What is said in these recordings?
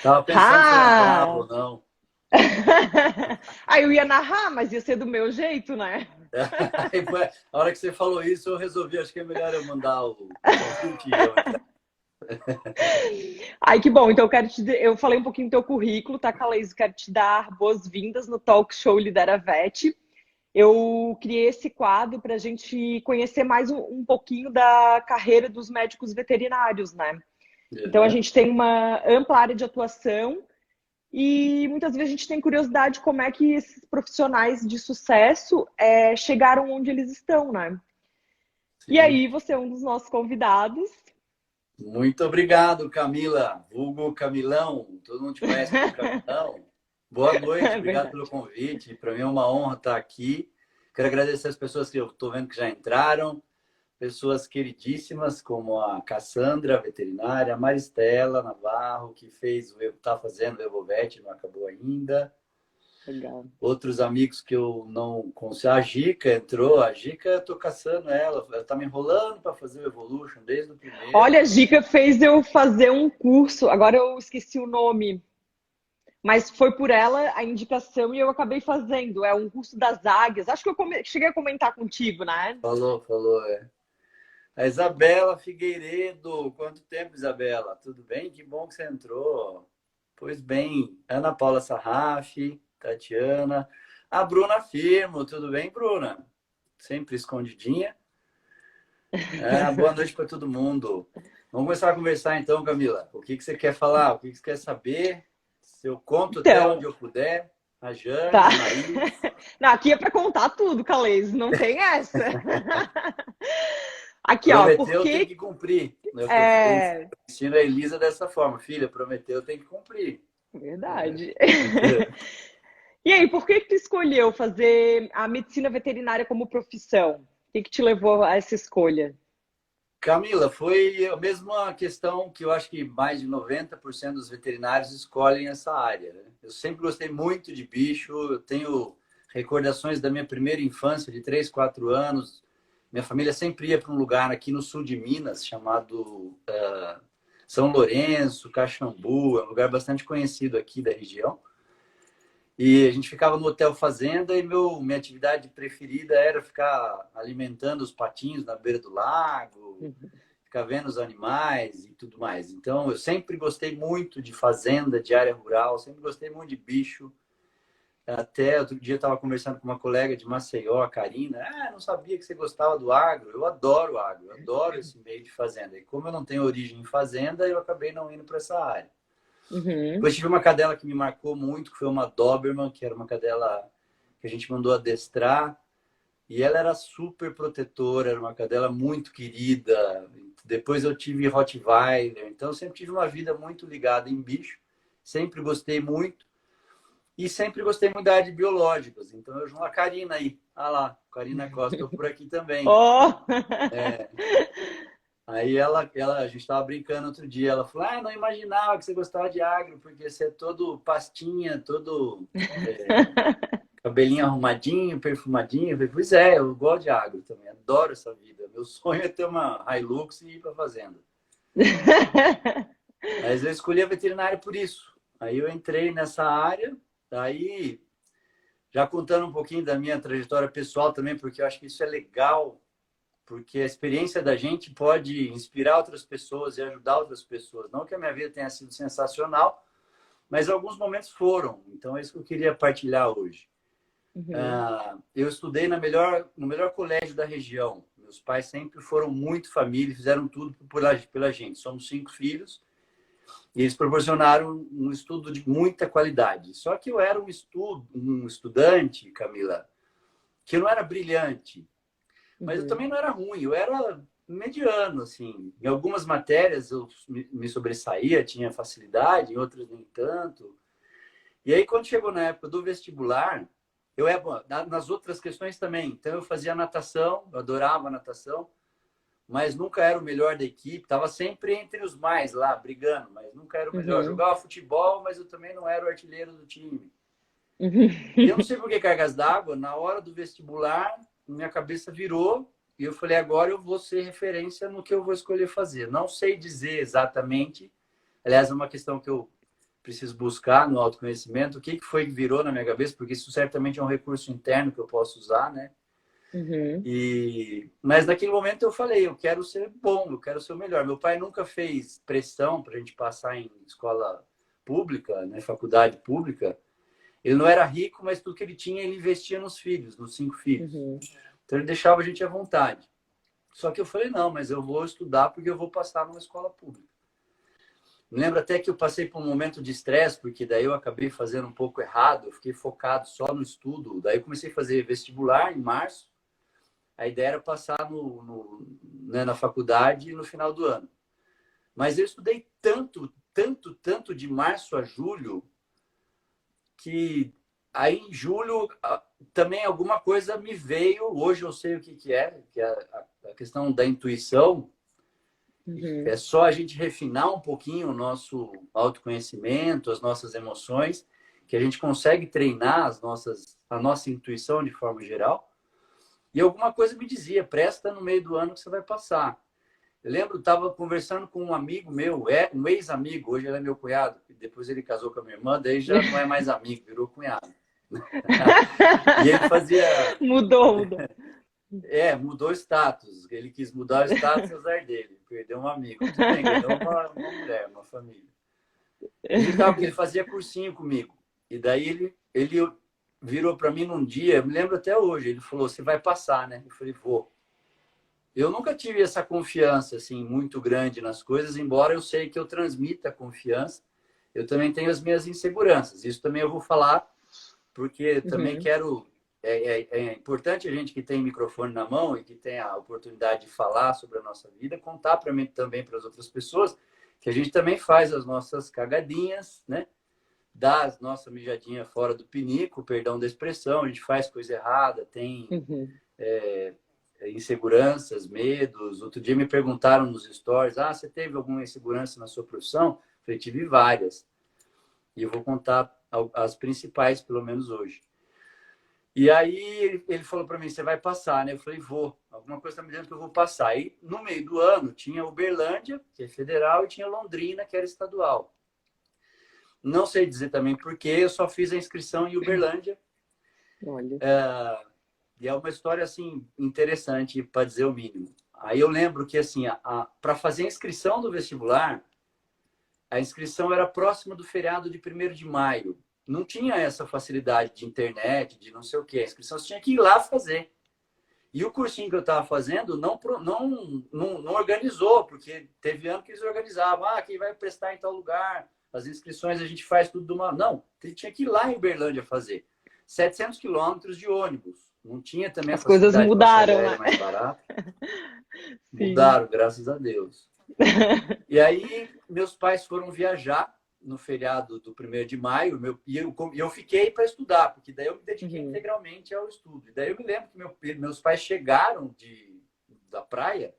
Tava pensando se lembrava Ah! ou não. Aí eu ia narrar, mas ia ser do meu jeito, né? Aí, a hora que você falou isso, eu resolvi, acho que é melhor eu mandar o convite e eu entrar. Ai, que bom. Então eu falei um pouquinho do teu currículo, tá, Calais? Quero te dar boas-vindas no Talk Show Lidera Vet. Eu criei esse quadro para a gente conhecer mais um pouquinho da carreira dos médicos veterinários, né? Então a Uhum. gente tem uma ampla área de atuação e muitas vezes a gente tem curiosidade de como é que esses profissionais de sucesso chegaram onde eles estão, né? E Sim. aí você é um dos nossos convidados. Muito obrigado, Camila. Vulgo Camilão. Todo mundo te conhece como Camilão. Boa noite, É obrigado pelo verdade. convite. Para mim é uma honra estar aqui. Quero agradecer as pessoas que eu estou vendo que já entraram, pessoas queridíssimas como a Cassandra, veterinária, a Maristela Navarro, que está fazendo o Evovet, não acabou ainda. Legal. Outros amigos que eu não consigo. A Gica entrou, a Gica eu tô caçando ela tá me enrolando para fazer o Evolution desde o primeiro. Olha, a Gica fez eu fazer um curso, agora eu esqueci o nome, mas foi por ela a indicação e eu acabei fazendo. É um curso das águias. Acho que cheguei a comentar contigo, né? Falou, é. A Isabela Figueiredo, quanto tempo, Isabela? Tudo bem? Que bom que você entrou. Pois bem, Ana Paula Sarraf, Tatiana, a Bruna Firmo, tudo bem, Bruna? Sempre escondidinha. Boa noite para todo mundo. Vamos começar a conversar então, Camila. O que que você quer falar? O que que você quer saber? Se eu conto até onde Então, eu puder. A Jane, tá. a Anaís. Não, aqui é para contar tudo, Calês, não tem essa. Aqui, ó, Prometeu, tem porque que cumprir. É o que eu é ensino a Elisa dessa forma. Filha, prometeu, tem que cumprir. É. verdade. E aí, por que tu escolheu fazer a medicina veterinária como profissão? O que te levou a essa escolha? Camila, foi a mesma questão que eu acho que mais de 90% dos veterinários escolhem essa área, né? Eu sempre gostei muito de bicho, eu tenho recordações da minha primeira infância, de 3, 4 anos. Minha família sempre ia para um lugar aqui no sul de Minas, chamado São Lourenço, Caxambu, é um lugar bastante conhecido aqui da região. E a gente ficava no Hotel Fazenda e minha atividade preferida era ficar alimentando os patinhos na beira do lago, ficar vendo os animais e tudo mais. Então, eu sempre gostei muito de fazenda, de área rural, sempre gostei muito de bicho. Até outro dia eu estava conversando com uma colega de Maceió, a Karina. Não sabia que você gostava do agro. Eu adoro agro, eu adoro esse meio de fazenda. E como eu não tenho origem em fazenda, eu acabei não indo para essa área. Uhum. Depois tive uma cadela que me marcou muito, que foi uma Doberman, que era uma cadela que a gente mandou adestrar. E ela era super protetora, era uma cadela muito querida. Depois eu tive Rottweiler. Então eu sempre tive uma vida muito ligada em bicho. Sempre gostei muito. E sempre gostei muito da área de biológicas. Então eu junto a Karina aí. Ah lá, Karina Costa, estou por aqui também. Oh! Aí a gente estava brincando outro dia. Ela falou: não imaginava que você gostava de agro, porque você é todo pastinha, todo cabelinho arrumadinho, perfumadinho. Eu falei: pois é, eu gosto de agro também, adoro essa vida. Meu sonho é ter uma Hilux e ir para fazenda. Mas eu escolhi a veterinária por isso. Aí eu entrei nessa área, aí já contando um pouquinho da minha trajetória pessoal também, porque eu acho que isso é legal, porque a experiência da gente pode inspirar outras pessoas e ajudar outras pessoas. Não que a minha vida tenha sido sensacional, mas alguns momentos foram. Então é isso que eu queria partilhar hoje. Uhum. Eu estudei no melhor colégio da região. Meus pais sempre foram muito família, fizeram tudo pela gente. Somos 5 filhos e eles proporcionaram um estudo de muita qualidade. Só que eu era um estudante, Camila, que eu não era brilhante, mas eu Uhum. também não era ruim, eu era mediano, assim. Em algumas matérias eu me sobressaía, tinha facilidade, em outras nem tanto. E aí, quando chegou na época do vestibular, nas outras questões também. Então, eu fazia natação, eu adorava natação, mas nunca era o melhor da equipe. Estava sempre entre os mais lá, brigando, mas nunca era o melhor. Uhum. Jogava futebol, mas eu também não era o artilheiro do time. Uhum. E eu não sei por que cargas d'água, na hora do vestibular, minha cabeça virou e eu falei: agora eu vou ser referência no que eu vou escolher fazer. Não sei dizer exatamente. Aliás, é uma questão que eu preciso buscar no autoconhecimento, o que foi que virou na minha cabeça, porque isso certamente é um recurso interno que eu posso usar, né? Uhum. Mas naquele momento eu falei, eu quero ser bom, eu quero ser o melhor. Meu pai nunca fez pressão para a gente passar em escola pública, né, faculdade pública. Ele não era rico, mas tudo que ele tinha, ele investia nos filhos, nos 5 filhos. Uhum. Então ele deixava a gente à vontade. Só que eu falei, não, mas eu vou estudar porque eu vou passar numa escola pública. Me lembro até que eu passei por um momento de estresse, porque daí eu acabei fazendo um pouco errado, eu fiquei focado só no estudo. Daí eu comecei a fazer vestibular em março. A ideia era passar né, na faculdade no final do ano. Mas eu estudei tanto de março a julho, que aí em julho também alguma coisa me veio. Hoje eu sei o que é a questão da intuição. Uhum. É só a gente refinar um pouquinho o nosso autoconhecimento, as nossas emoções, que a gente consegue treinar a nossa intuição de forma geral. E alguma coisa me dizia, presta no meio do ano que você vai passar. Eu lembro, estava conversando com um amigo meu, um ex-amigo, hoje ele é meu cunhado, depois ele casou com a minha irmã, daí já não é mais amigo, virou cunhado. E ele fazia... Mudou. Mudou o status. Ele quis mudar o status, azar dele. Perdeu um amigo. Tudo bem, ganhou uma mulher, uma família. Porque ele fazia cursinho comigo. E daí ele virou para mim num dia, eu me lembro até hoje, ele falou, você vai passar, né? Eu falei, vou. Eu nunca tive essa confiança assim muito grande nas coisas, embora eu sei que eu transmita confiança, eu também tenho as minhas inseguranças. Isso também eu vou falar, porque também quero... É importante a gente que tem microfone na mão e que tem a oportunidade de falar sobre a nossa vida, contar para mim também para as outras pessoas que a gente também faz as nossas cagadinhas, né? Dá as nossas mijadinhas fora do pinico, perdão da expressão, a gente faz coisa errada, tem inseguranças, medos. Outro dia me perguntaram nos stories, você teve alguma insegurança na sua profissão? Eu falei, tive várias. E eu vou contar as principais, pelo menos hoje. E aí ele falou para mim, você vai passar, né? Eu falei, vou. Alguma coisa está me dizendo que eu vou passar. E no meio do ano tinha Uberlândia, que é federal, e tinha Londrina, que era estadual. Não sei dizer também porquê, eu só fiz a inscrição em Uberlândia. Olha. E é uma história assim interessante, para dizer o mínimo. Aí eu lembro que assim, para fazer a inscrição do vestibular, a inscrição era próxima do feriado de 1º de maio. Não tinha essa facilidade de internet, de não sei o quê. A inscrição você tinha que ir lá fazer. E o cursinho que eu estava fazendo não organizou, porque teve ano que eles organizavam. Quem vai prestar em tal lugar? As inscrições a gente faz tudo de uma... Não, tinha que ir lá em Uberlândia fazer. 700 quilômetros de ônibus. Não tinha também As coisas mudaram, né? mais barata. Mudaram, graças a Deus. E aí, meus pais foram viajar no feriado do 1º de maio, e eu fiquei para estudar, porque daí eu me dediquei integralmente ao estudo. E daí eu me lembro que meus pais chegaram da praia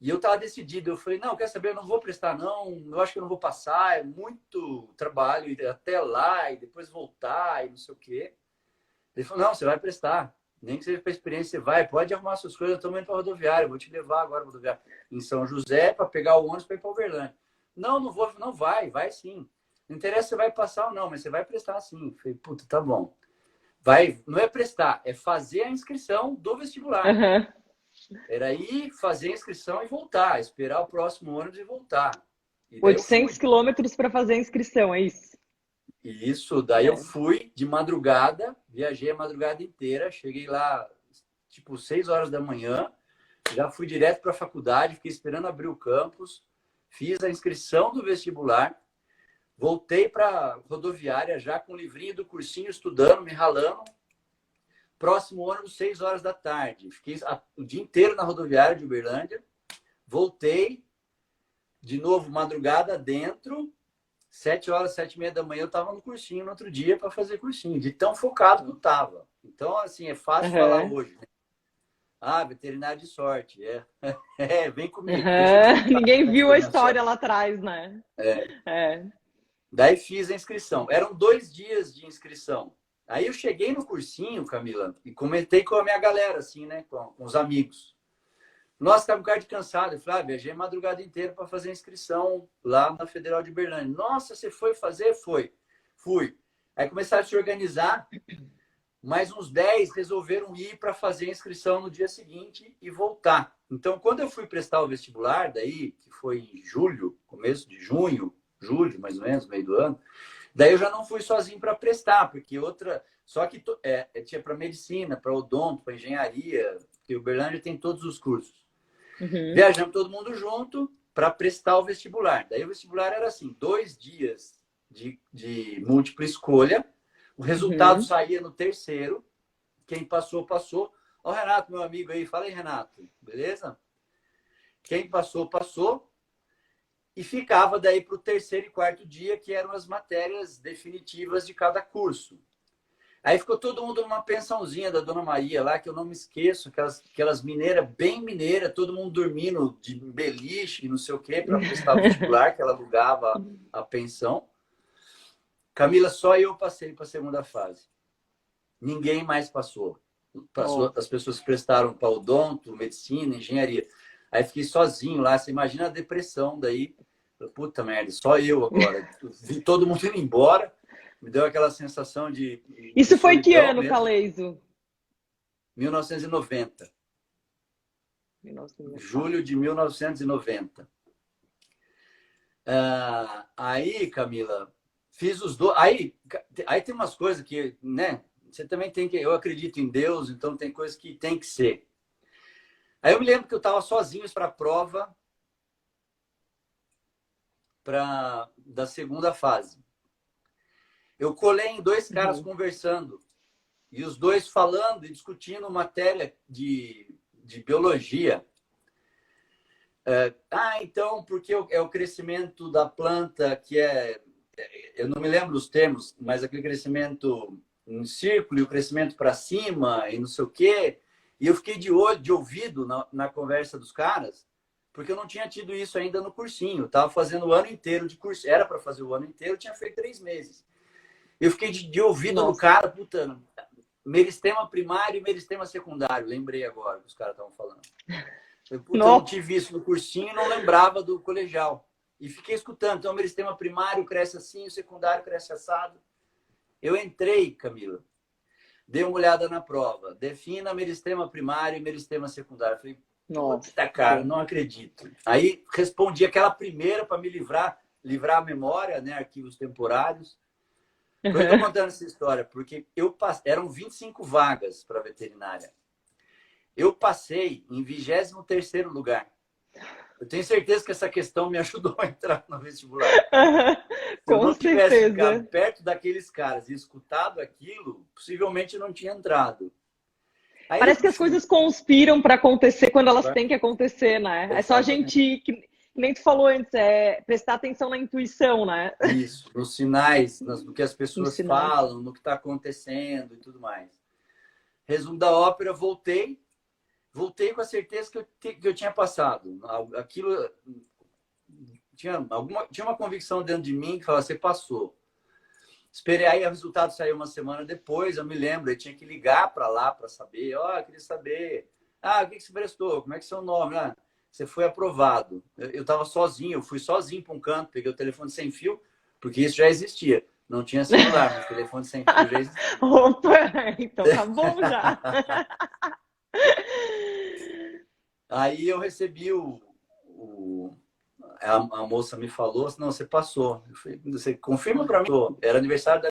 e eu estava decidido. Eu falei, não, quer saber, eu não vou prestar, não. Eu acho que eu não vou passar, é muito trabalho ir até lá e depois voltar e não sei o quê. Ele falou, não, você vai prestar. Nem que seja para experiência, você vai. Pode arrumar suas coisas, eu estou indo para a rodoviária, eu vou te levar agora para a rodoviária em São José para pegar o ônibus para ir para Uberlândia. Não vou, não vai sim. Não interessa se você vai passar ou não, mas você vai prestar sim. Eu falei, puta, tá bom. Não é prestar, é fazer a inscrição do vestibular. Era ir fazer a inscrição e voltar, esperar o próximo ônibus e voltar. E 800 quilômetros para fazer a inscrição, é isso? Isso, daí eu fui de madrugada, viajei a madrugada inteira, cheguei lá tipo 6 horas da manhã, já fui direto para a faculdade, fiquei esperando abrir o campus, fiz a inscrição do vestibular, voltei para a rodoviária já com o livrinho do cursinho, estudando, me ralando. Próximo ônibus, 6 horas da tarde. Fiquei o dia inteiro na rodoviária de Uberlândia. Voltei, de novo, madrugada dentro. 7 horas, 7h30 da manhã, eu estava no cursinho no outro dia para fazer cursinho, de tão focado que eu estava. Então, assim, é fácil falar hoje, né? Veterinário de sorte. Vem comigo. Ninguém viu a história lá atrás, né? Daí fiz a inscrição. Eram 2 dias de inscrição. Aí eu cheguei no cursinho, Camila, e comentei com a minha galera, assim, né? Com os amigos. Nossa, estava um cara de cansado. Eu falei, viajei a madrugada inteira para fazer a inscrição lá na Federal de Berlândia. Nossa, você foi fazer? Foi. Fui. Aí começaram a se organizar. Mais uns 10 resolveram ir para fazer a inscrição no dia seguinte e voltar. Então, quando eu fui prestar o vestibular, daí, que foi em julho, começo de junho, julho, mais ou menos, meio do ano, daí eu já não fui sozinho para prestar, porque outra. Só que tinha para medicina, para odonto, para engenharia, porque o Uberlândia tem todos os cursos. Uhum. Viajamos todo mundo junto para prestar o vestibular. Daí o vestibular era assim, 2 dias de múltipla escolha. O resultado saía no terceiro. Quem passou, passou. Ó, o Renato, meu amigo aí. Fala aí, Renato. Beleza? Quem passou, passou. E ficava daí para o terceiro e quarto dia, que eram as matérias definitivas de cada curso. Aí ficou todo mundo numa pensãozinha da Dona Maria lá, que eu não me esqueço, aquelas mineiras, bem mineiras, todo mundo dormindo de beliche, não sei o quê, para prestar o vestibular, que ela alugava a pensão. Camila, só eu passei para a segunda fase. Ninguém mais passou. As pessoas prestaram para odonto, medicina, engenharia. Aí fiquei sozinho lá. Você imagina a depressão daí. Puta merda, só eu agora. Vi todo mundo indo embora. Me deu aquela sensação de Isso foi que ano, mesmo. Caleiso? 1990. 1990. Julho de 1990. Aí, Camila, fiz os dois. Aí tem umas coisas que, né? Você também tem que. Eu acredito em Deus, então tem coisas que tem que ser. Aí eu me lembro que eu estava sozinho para a prova da segunda fase. Eu colei em 2 caras conversando. E os dois falando e discutindo matéria de biologia. Então, porque é o crescimento da planta que eu não me lembro os termos, mas aquele crescimento em círculo e o crescimento para cima e não sei o quê. E eu fiquei de ouvido na conversa dos caras, porque eu não tinha tido isso ainda no cursinho. Eu estava fazendo o ano inteiro de curso. Era para fazer o ano inteiro, eu tinha feito 3 meses. Eu fiquei de ouvido no cara, puta, meristema primário e meristema secundário. Lembrei agora que os caras estavam falando. Eu não tive isso no cursinho e não lembrava do colegial. E fiquei escutando. Então, o meristema primário cresce assim, o secundário cresce assado. Eu entrei, Camila, dei uma olhada na prova. Defina meristema primário e meristema secundário. Eu falei, puta, cara, não acredito. Aí, respondi aquela primeira para me livrar a memória, né? Arquivos temporários. Por que eu estou contando essa história? Porque eram 25 vagas para veterinária. Eu passei em 23º lugar. Eu tenho certeza que essa questão me ajudou a entrar no vestibular. Se eu não tivesse ficado perto daqueles caras e escutado aquilo, possivelmente eu não tinha entrado. Aí parece que as coisas conspiram para acontecer quando elas têm que acontecer, né? É só a gente, que nem tu falou antes, prestar atenção na intuição, né? Isso, nos sinais, no que as pessoas falam, no que está acontecendo e tudo mais. Resumo da ópera, voltei com a certeza que eu tinha passado. Aquilo tinha uma convicção dentro de mim que falava, você passou. Esperei, aí o resultado saiu uma semana depois, eu me lembro, eu tinha que ligar para lá para saber, queria saber, o que você prestou, como é que é seu nome? Você foi aprovado. Eu estava sozinho, eu fui sozinho para um canto, peguei o telefone sem fio, porque isso já existia. Não tinha celular, mas o telefone sem fio já existia. Opa, então tá bom já. Aí eu recebi a moça me falou, não, você passou. Eu falei, você confirma para mim? Era aniversário da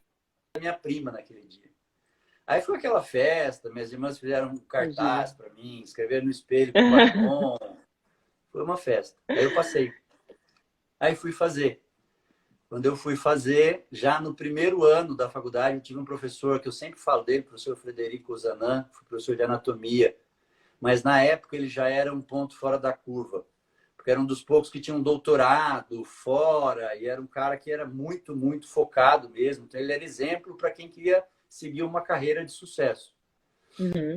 minha prima naquele dia. Aí foi aquela festa, minhas irmãs fizeram um cartaz para mim, escreveram no espelho com batom. Foi uma festa. Aí eu passei. Aí fui fazer. Quando eu fui fazer, já no primeiro ano da faculdade, eu tive um professor que eu sempre falo dele, o professor Frederico Zanan, foi professor de anatomia. Mas na época ele já era um ponto fora da curva, porque era um dos poucos que tinha um doutorado fora, e era um cara que era muito, muito focado mesmo. Então ele era exemplo para quem queria seguir uma carreira de sucesso.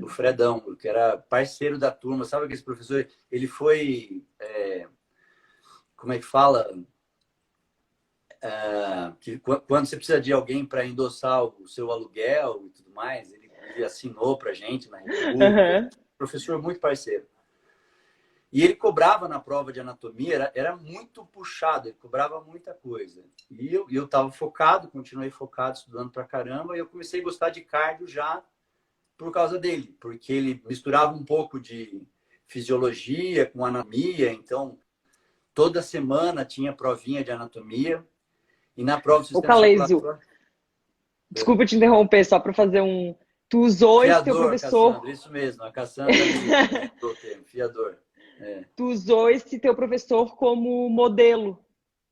O Fredão, que era parceiro da turma, sabe aquele professor? Ele foi, como é que fala? Que quando você precisa de alguém para endossar o seu aluguel e tudo mais, ele assinou para a gente na República. Professor muito parceiro. E ele cobrava na prova de anatomia, era muito puxado, ele cobrava muita coisa. E eu estava focado, continuei focado, estudando pra caramba, e eu comecei a gostar de cardio já por causa dele, porque ele misturava um pouco de fisiologia com anatomia, então toda semana tinha provinha de anatomia, e na prova do Ô, sistema Caleizio, circulatório... desculpa te interromper, só para fazer um... Tu usou esse teu Fiador, Cassandra, professor... isso mesmo, a Cassandra me deu o termo, fiador. Tu usou esse teu professor como modelo Foi,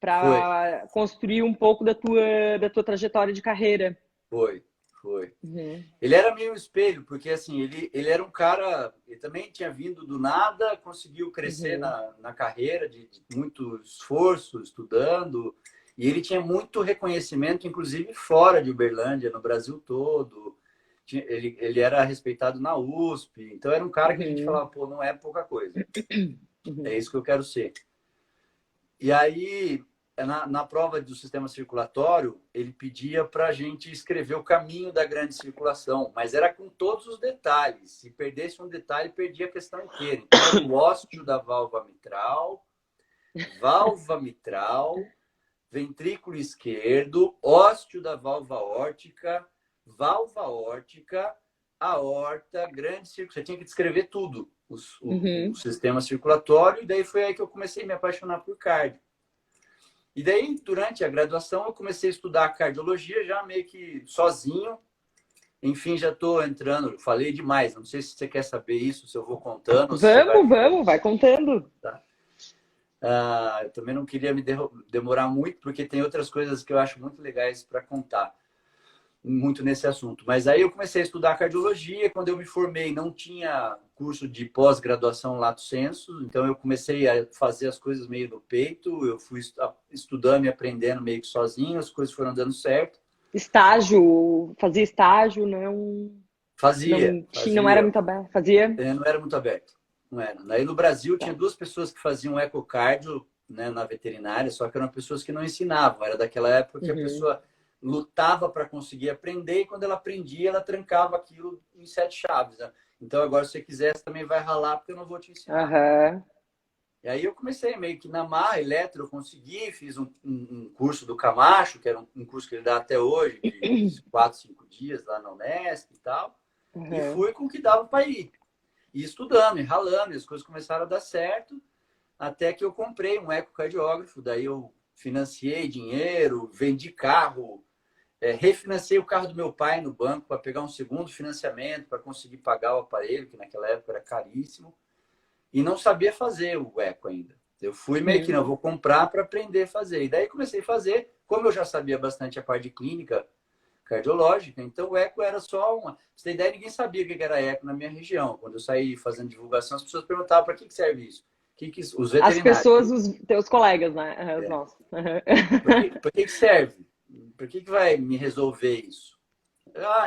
para construir um pouco da tua trajetória de carreira. foi, foi. Uhum. Ele era meio espelho, porque assim, ele era um cara, ele também tinha vindo do nada, conseguiu crescer Uhum. na carreira, de muito esforço, estudando, e ele tinha muito reconhecimento, inclusive fora de Uberlândia, no Brasil todo. Ele era respeitado na USP, então era um cara que a gente Uhum. falava, pô, não é pouca coisa, Uhum. é isso que eu quero ser. E aí, na prova do sistema circulatório, ele pedia para a gente escrever o caminho da grande circulação, mas era com todos os detalhes. Se perdesse um detalhe, perdia a questão inteira. Então, era o ósteo da válvula mitral, ventrículo esquerdo, ósteo da válvula órtica, aorta, grande círculo. Você tinha que descrever tudo, o Uhum. sistema circulatório, e daí foi aí que eu comecei a me apaixonar por cardio. E daí, durante a graduação, eu comecei a estudar cardiologia já meio que sozinho. Enfim, já estou entrando, falei demais. Não sei se você quer saber isso, se eu vou contando, ou se você vai... Vamos, vai contando. Tá. Eu também não queria me demorar muito, porque tem outras coisas que eu acho muito legais para contar, muito nesse assunto. Mas aí eu comecei a estudar cardiologia. Quando eu me formei, não tinha curso de pós-graduação lato sensu, então eu comecei a fazer as coisas meio no peito. Eu fui estudando e aprendendo meio que sozinho, as coisas foram dando certo. Estágio, fazia estágio, Fazia, não era fazia. muito aberto. Fazia? Não era muito aberto, não era. Aí no Brasil tinha duas pessoas que faziam ecocardio, né, na veterinária, só que eram pessoas que não ensinavam. Era daquela época que a Uhum. pessoa lutava para conseguir aprender, e quando ela aprendia, ela trancava aquilo em 7 chaves, né? Então agora, se você quiser, você também vai ralar, porque eu não vou te ensinar. Aham. E aí eu comecei meio que na marra, eletro, eu consegui, fiz um curso do Camacho, que era um curso que ele dá até hoje, de 4, 5 dias lá na Unesp e tal, e Aham. fui com o que dava para ir. E estudando, e ralando, e as coisas começaram a dar certo, até que eu comprei um ecocardiógrafo, daí eu financiei dinheiro, vendi carro, refinanciei o carro do meu pai no banco para pegar um segundo financiamento, para conseguir pagar o aparelho, que naquela época era caríssimo, e não sabia fazer o eco ainda. Eu fui meio que, Uhum. não, vou comprar para aprender a fazer. E daí comecei a fazer, como eu já sabia bastante a parte de clínica cardiológica, então o eco era só uma... Pra você ter ideia, ninguém sabia o que era eco na minha região. Quando eu saí fazendo divulgação, as pessoas perguntavam para que serve isso. Os As veterinários. pessoas, os teus colegas, né? Aham, os É, nossos. Aham. por que serve? Por que vai me resolver isso?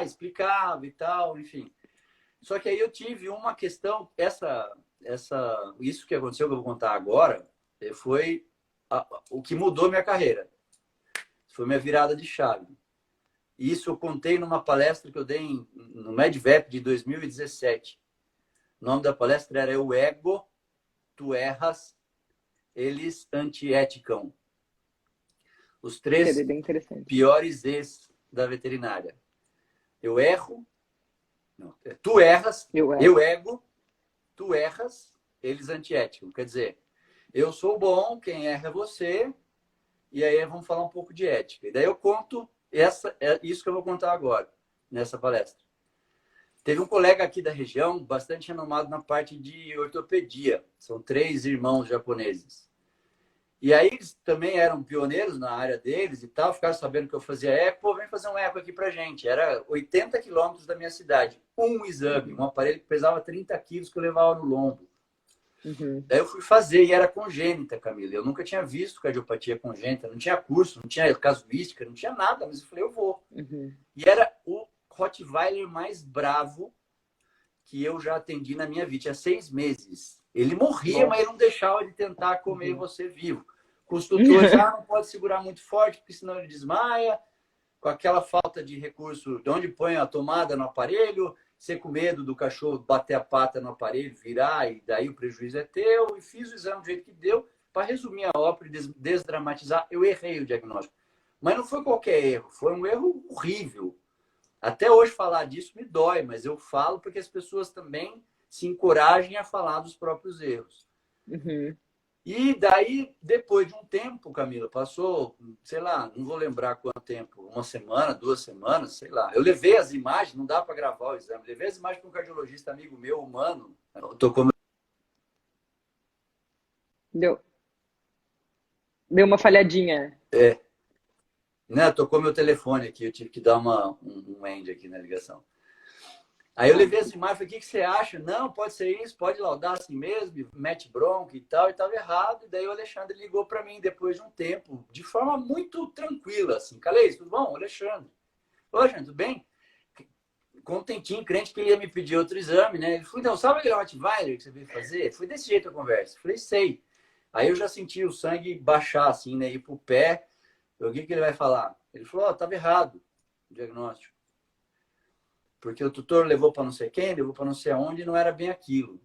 Explicava e tal, enfim. Só que aí eu tive uma questão, isso que aconteceu, que eu vou contar agora, foi o que mudou minha carreira. Foi minha virada de chave. Isso eu contei numa palestra que eu dei no MedVep de 2017. O nome da palestra era O Ego, Tu Erras, Eles Antieticam. Os Seria 3 bem interessante. piores Es da veterinária. Eu erro, não, tu erras, Eu eu ego. ego, tu erras, eles antiéticos. Quer dizer, eu sou bom, quem erra é você, e aí vamos falar um pouco de ética. E daí eu conto isso que eu vou contar agora, nessa palestra. Teve um colega aqui da região, bastante renomado na parte de ortopedia. São 3 irmãos japoneses. E aí eles também eram pioneiros na área deles e tal, ficaram sabendo que eu fazia eco, pô, vem fazer um eco aqui pra gente. Era 80 quilômetros da minha cidade. Um exame, um aparelho que pesava 30 quilos que eu levava no lombo. Uhum. Daí eu fui fazer e era congênita, Camila. Eu nunca tinha visto cardiopatia congênita, não tinha curso, não tinha casuística, não tinha nada, mas eu falei, eu vou. Uhum. E era o Rottweiler mais bravo que eu já atendi na minha vida. Tinha 6 meses. Ele morria, Nossa. mas ele não deixava de tentar comer você vivo. Com os tutores, não pode segurar muito forte, porque senão ele desmaia. Com aquela falta de recurso, de onde põe a tomada no aparelho, ser com medo do cachorro bater a pata no aparelho, virar, e daí o prejuízo é teu. E fiz o exame do jeito que deu. Para resumir a ópera e desdramatizar, eu errei o diagnóstico. Mas não foi qualquer erro, foi um erro horrível. Até hoje falar disso me dói, mas eu falo porque as pessoas também se encorajem a falar dos próprios erros. Uhum. E daí, depois de um tempo, Camila, passou, sei lá, não vou lembrar quanto tempo, uma semana, 2 semanas, sei lá. Eu levei as imagens, não dá para gravar o exame, levei as imagens para um cardiologista amigo meu, humano. Tocou Deu uma falhadinha. né, tocou meu telefone aqui, eu tive que dar um end aqui na ligação. Aí eu levei as imagens, falei, o que você acha? Não, pode ser isso, pode laudar assim mesmo, mete bronca e tal, e estava errado. E daí o Alexandre ligou para mim depois de um tempo, de forma muito tranquila, assim, Calez, tudo bom? Alexandre. Ô, Alexandre, tudo bem? Contentinho, crente que ele ia me pedir outro exame, né? Ele falou, então, sabe aquele Rottweiler que você veio fazer? Foi desse jeito a conversa. Eu falei, sei. Aí eu já senti o sangue baixar, assim, né? Ir pro pé. O que ele vai falar? Ele falou, estava errado o diagnóstico. Porque o tutor levou para não sei quem, levou para não sei aonde, e não era bem aquilo.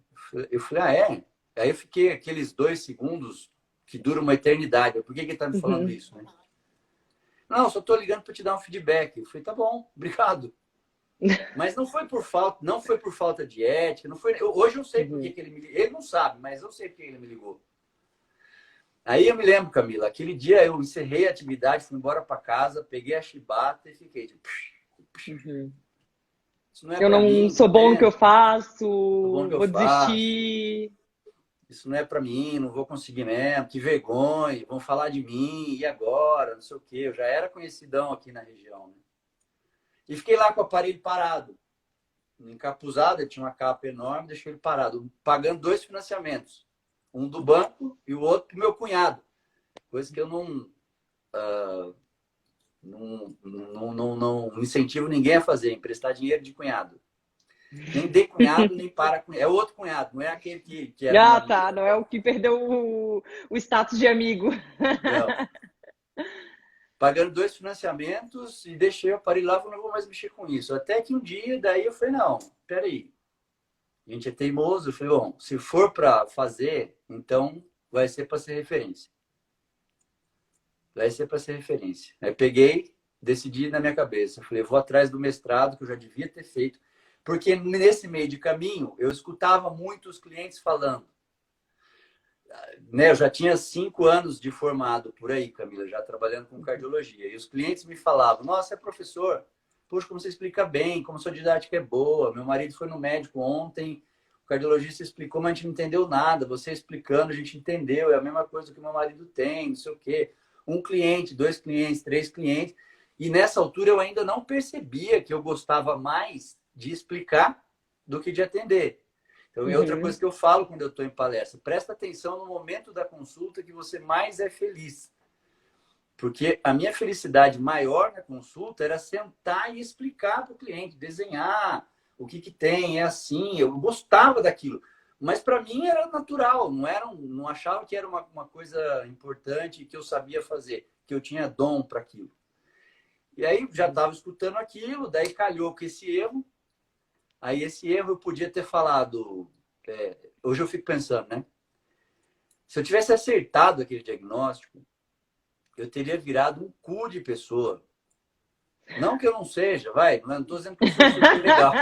Eu falei, ah, é? Aí eu fiquei aqueles 2 segundos que duram uma eternidade. Por que ele está me falando isso, né? Não, só estou ligando para te dar um feedback. Eu falei, tá bom, obrigado. Mas não foi por falta, não foi por falta de ética, não foi. Hoje eu sei por que ele me ligou. Ele não sabe, mas eu sei por que ele me ligou. Aí eu me lembro, Camila, aquele dia eu encerrei a atividade, fui embora para casa, peguei a chibata e fiquei tipo. Isso não é Eu para não mim, sou tá bom no que vendo? eu faço, Sou bom no que eu vou faço. desistir. Isso não é para mim, não vou conseguir mesmo, que vergonha, vão falar de mim, e agora, não sei o quê. Eu já era conhecidão aqui na região, né? E fiquei lá com o aparelho parado, encapuzado, ele tinha uma capa enorme, deixei ele parado, pagando 2 financiamentos. Um do banco e o outro pro meu cunhado. Coisa que eu não incentivo ninguém a fazer, emprestar dinheiro de cunhado. Nem de cunhado, nem para cunhado. É outro cunhado, não é aquele que era meu Ah, amigo. tá. Não é o que perdeu o status de amigo. Não. Pagando 2 financiamentos e deixei o aparelho lá, não vou mais mexer com isso. Até que um dia, daí eu falei, não, peraí. A gente é teimoso. Eu falei, bom, se for para fazer, então vai ser para ser referência. Vai ser para ser referência. Aí peguei, decidi na minha cabeça. Eu falei, vou atrás do mestrado, que eu já devia ter feito. Porque nesse meio de caminho, eu escutava muitos clientes falando, né, eu já tinha 5 anos de formado por aí, Camila, já trabalhando com cardiologia. E os clientes me falavam, nossa, é professor, poxa, como você explica bem, como sua didática é boa. Meu marido foi no médico ontem, o cardiologista explicou, mas a gente não entendeu nada. Você explicando, a gente entendeu, é a mesma coisa que o meu marido tem, não sei o quê. Um cliente, 2 clientes, 3 clientes. E nessa altura eu ainda não percebia que eu gostava mais de explicar do que de atender. Então, é outra coisa que eu falo quando eu estou em palestra. Presta atenção no momento da consulta que você mais é feliz. Porque a minha felicidade maior na consulta era sentar e explicar para o cliente, desenhar o que tem, é assim. Eu gostava daquilo. Mas para mim era natural, não achava que era uma coisa importante que eu sabia fazer, que eu tinha dom para aquilo. E aí já estava escutando aquilo, daí calhou com esse erro. Aí esse erro eu podia ter falado. Hoje eu fico pensando, né? Se eu tivesse acertado aquele diagnóstico, eu teria virado um cu de pessoa. Não que eu não seja, vai, não estou dizendo que eu sou super legal.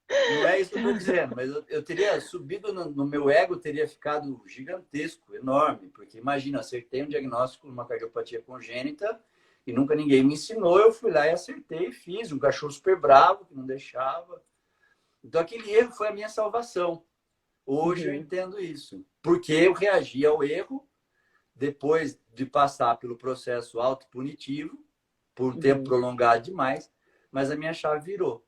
Não é isso que eu estou dizendo, mas eu teria subido no meu ego, teria ficado gigantesco, enorme, porque imagina, acertei um diagnóstico de uma cardiopatia congênita e nunca ninguém me ensinou, eu fui lá e acertei e fiz. Um cachorro super bravo que não deixava. Então aquele erro foi a minha salvação. Hoje eu entendo isso, porque eu reagi ao erro depois de passar pelo processo autopunitivo, por um tempo prolongado demais, mas a minha chave virou.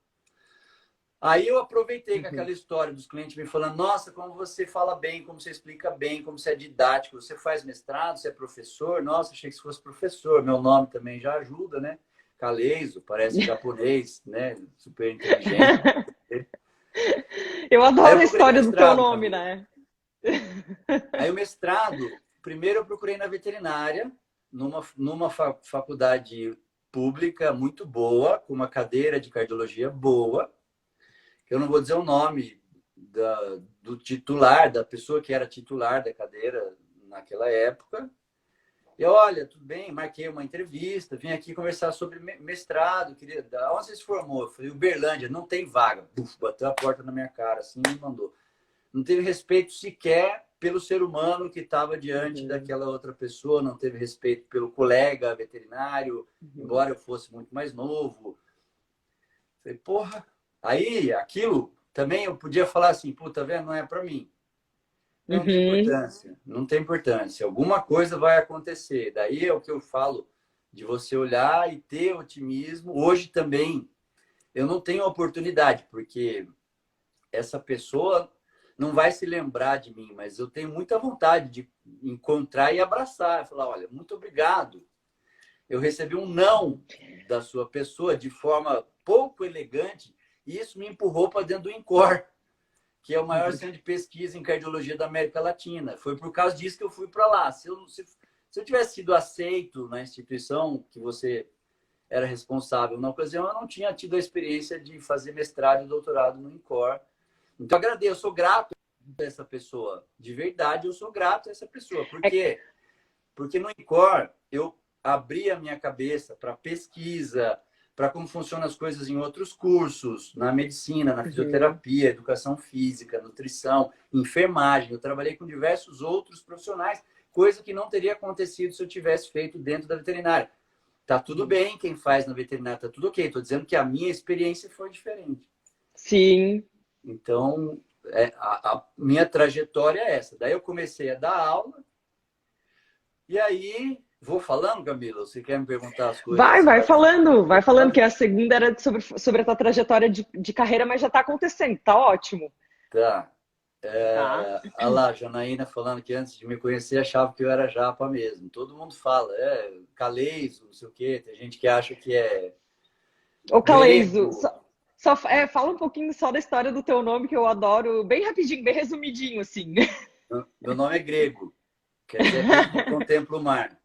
Aí eu aproveitei com aquela história dos clientes me falando, nossa, como você fala bem, como você explica bem, como você é didático, você faz mestrado, você é professor, nossa, achei que você fosse professor, meu nome também já ajuda, né? Kalezo, parece japonês, né? Super inteligente. Eu Aí adoro eu a procurei história do teu mestrado, nome, Camila. né? Aí o mestrado, primeiro eu procurei na veterinária, numa faculdade pública muito boa, com uma cadeira de cardiologia boa. Eu não vou dizer o nome do titular, da pessoa que era titular da cadeira naquela época. E olha, tudo bem, marquei uma entrevista, vim aqui conversar sobre mestrado, queria. Onde você se formou? Eu falei, Uberlândia, não tem vaga. Buf, bateu a porta na minha cara, assim, e me mandou. Não teve respeito sequer pelo ser humano que estava diante daquela outra pessoa, não teve respeito pelo colega veterinário, embora eu fosse muito mais novo. Falei, porra. Aí, aquilo, também eu podia falar assim, puta, tá vendo? Não é para mim. Não tem importância, não tem importância. Alguma coisa vai acontecer. Daí é o que eu falo, de você olhar e ter otimismo. Hoje também, eu não tenho oportunidade, porque essa pessoa não vai se lembrar de mim, mas eu tenho muita vontade de encontrar e abraçar. Falar, olha, muito obrigado. Eu recebi um não da sua pessoa de forma pouco elegante e isso me empurrou para dentro do INCOR, que é o maior centro de pesquisa em cardiologia da América Latina. Foi por causa disso que eu fui para lá. Se eu tivesse sido aceito na instituição que você era responsável na ocasião, eu não tinha tido a experiência de fazer mestrado e doutorado no INCOR. Então, agradeço, eu sou grato a essa pessoa. De verdade, eu sou grato a essa pessoa. Por quê? Porque no INCOR, eu abri a minha cabeça para pesquisa, para como funcionam as coisas em outros cursos, na medicina, na fisioterapia, educação física, nutrição, enfermagem. Eu trabalhei com diversos outros profissionais, coisa que não teria acontecido se eu tivesse feito dentro da veterinária. Tá tudo bem quem faz na veterinária, tá tudo ok. Estou dizendo que a minha experiência foi diferente. Sim. Então, a minha trajetória é essa. Daí eu comecei a dar aula. E aí, vou falando, Camila? Você quer me perguntar as coisas? Vai falando que a segunda era sobre a tua trajetória de carreira, mas já está acontecendo, tá ótimo. Tá. Olha lá, a Janaína falando que antes de me conhecer achava que eu era japa mesmo. Todo mundo fala, Calezo, não sei o quê. Tem gente que acha que é Ô, Calezo, grego. fala um pouquinho só da história do teu nome, que eu adoro, bem rapidinho, bem resumidinho, assim. Meu nome é grego, quer dizer aquele que contempla o mar.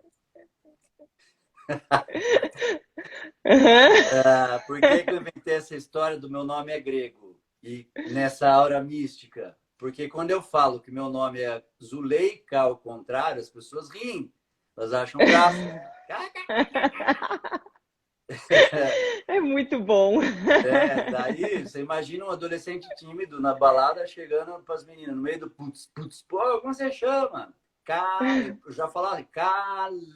Por que eu inventei essa história do meu nome é grego? E nessa aura mística? Porque quando eu falo que meu nome é Zuleika, ao contrário, as pessoas riem. Elas acham graça. É muito bom. Daí você imagina um adolescente tímido na balada chegando para as meninas, no meio do putz, putz, pô, como você chama? Eu já falava Calezu.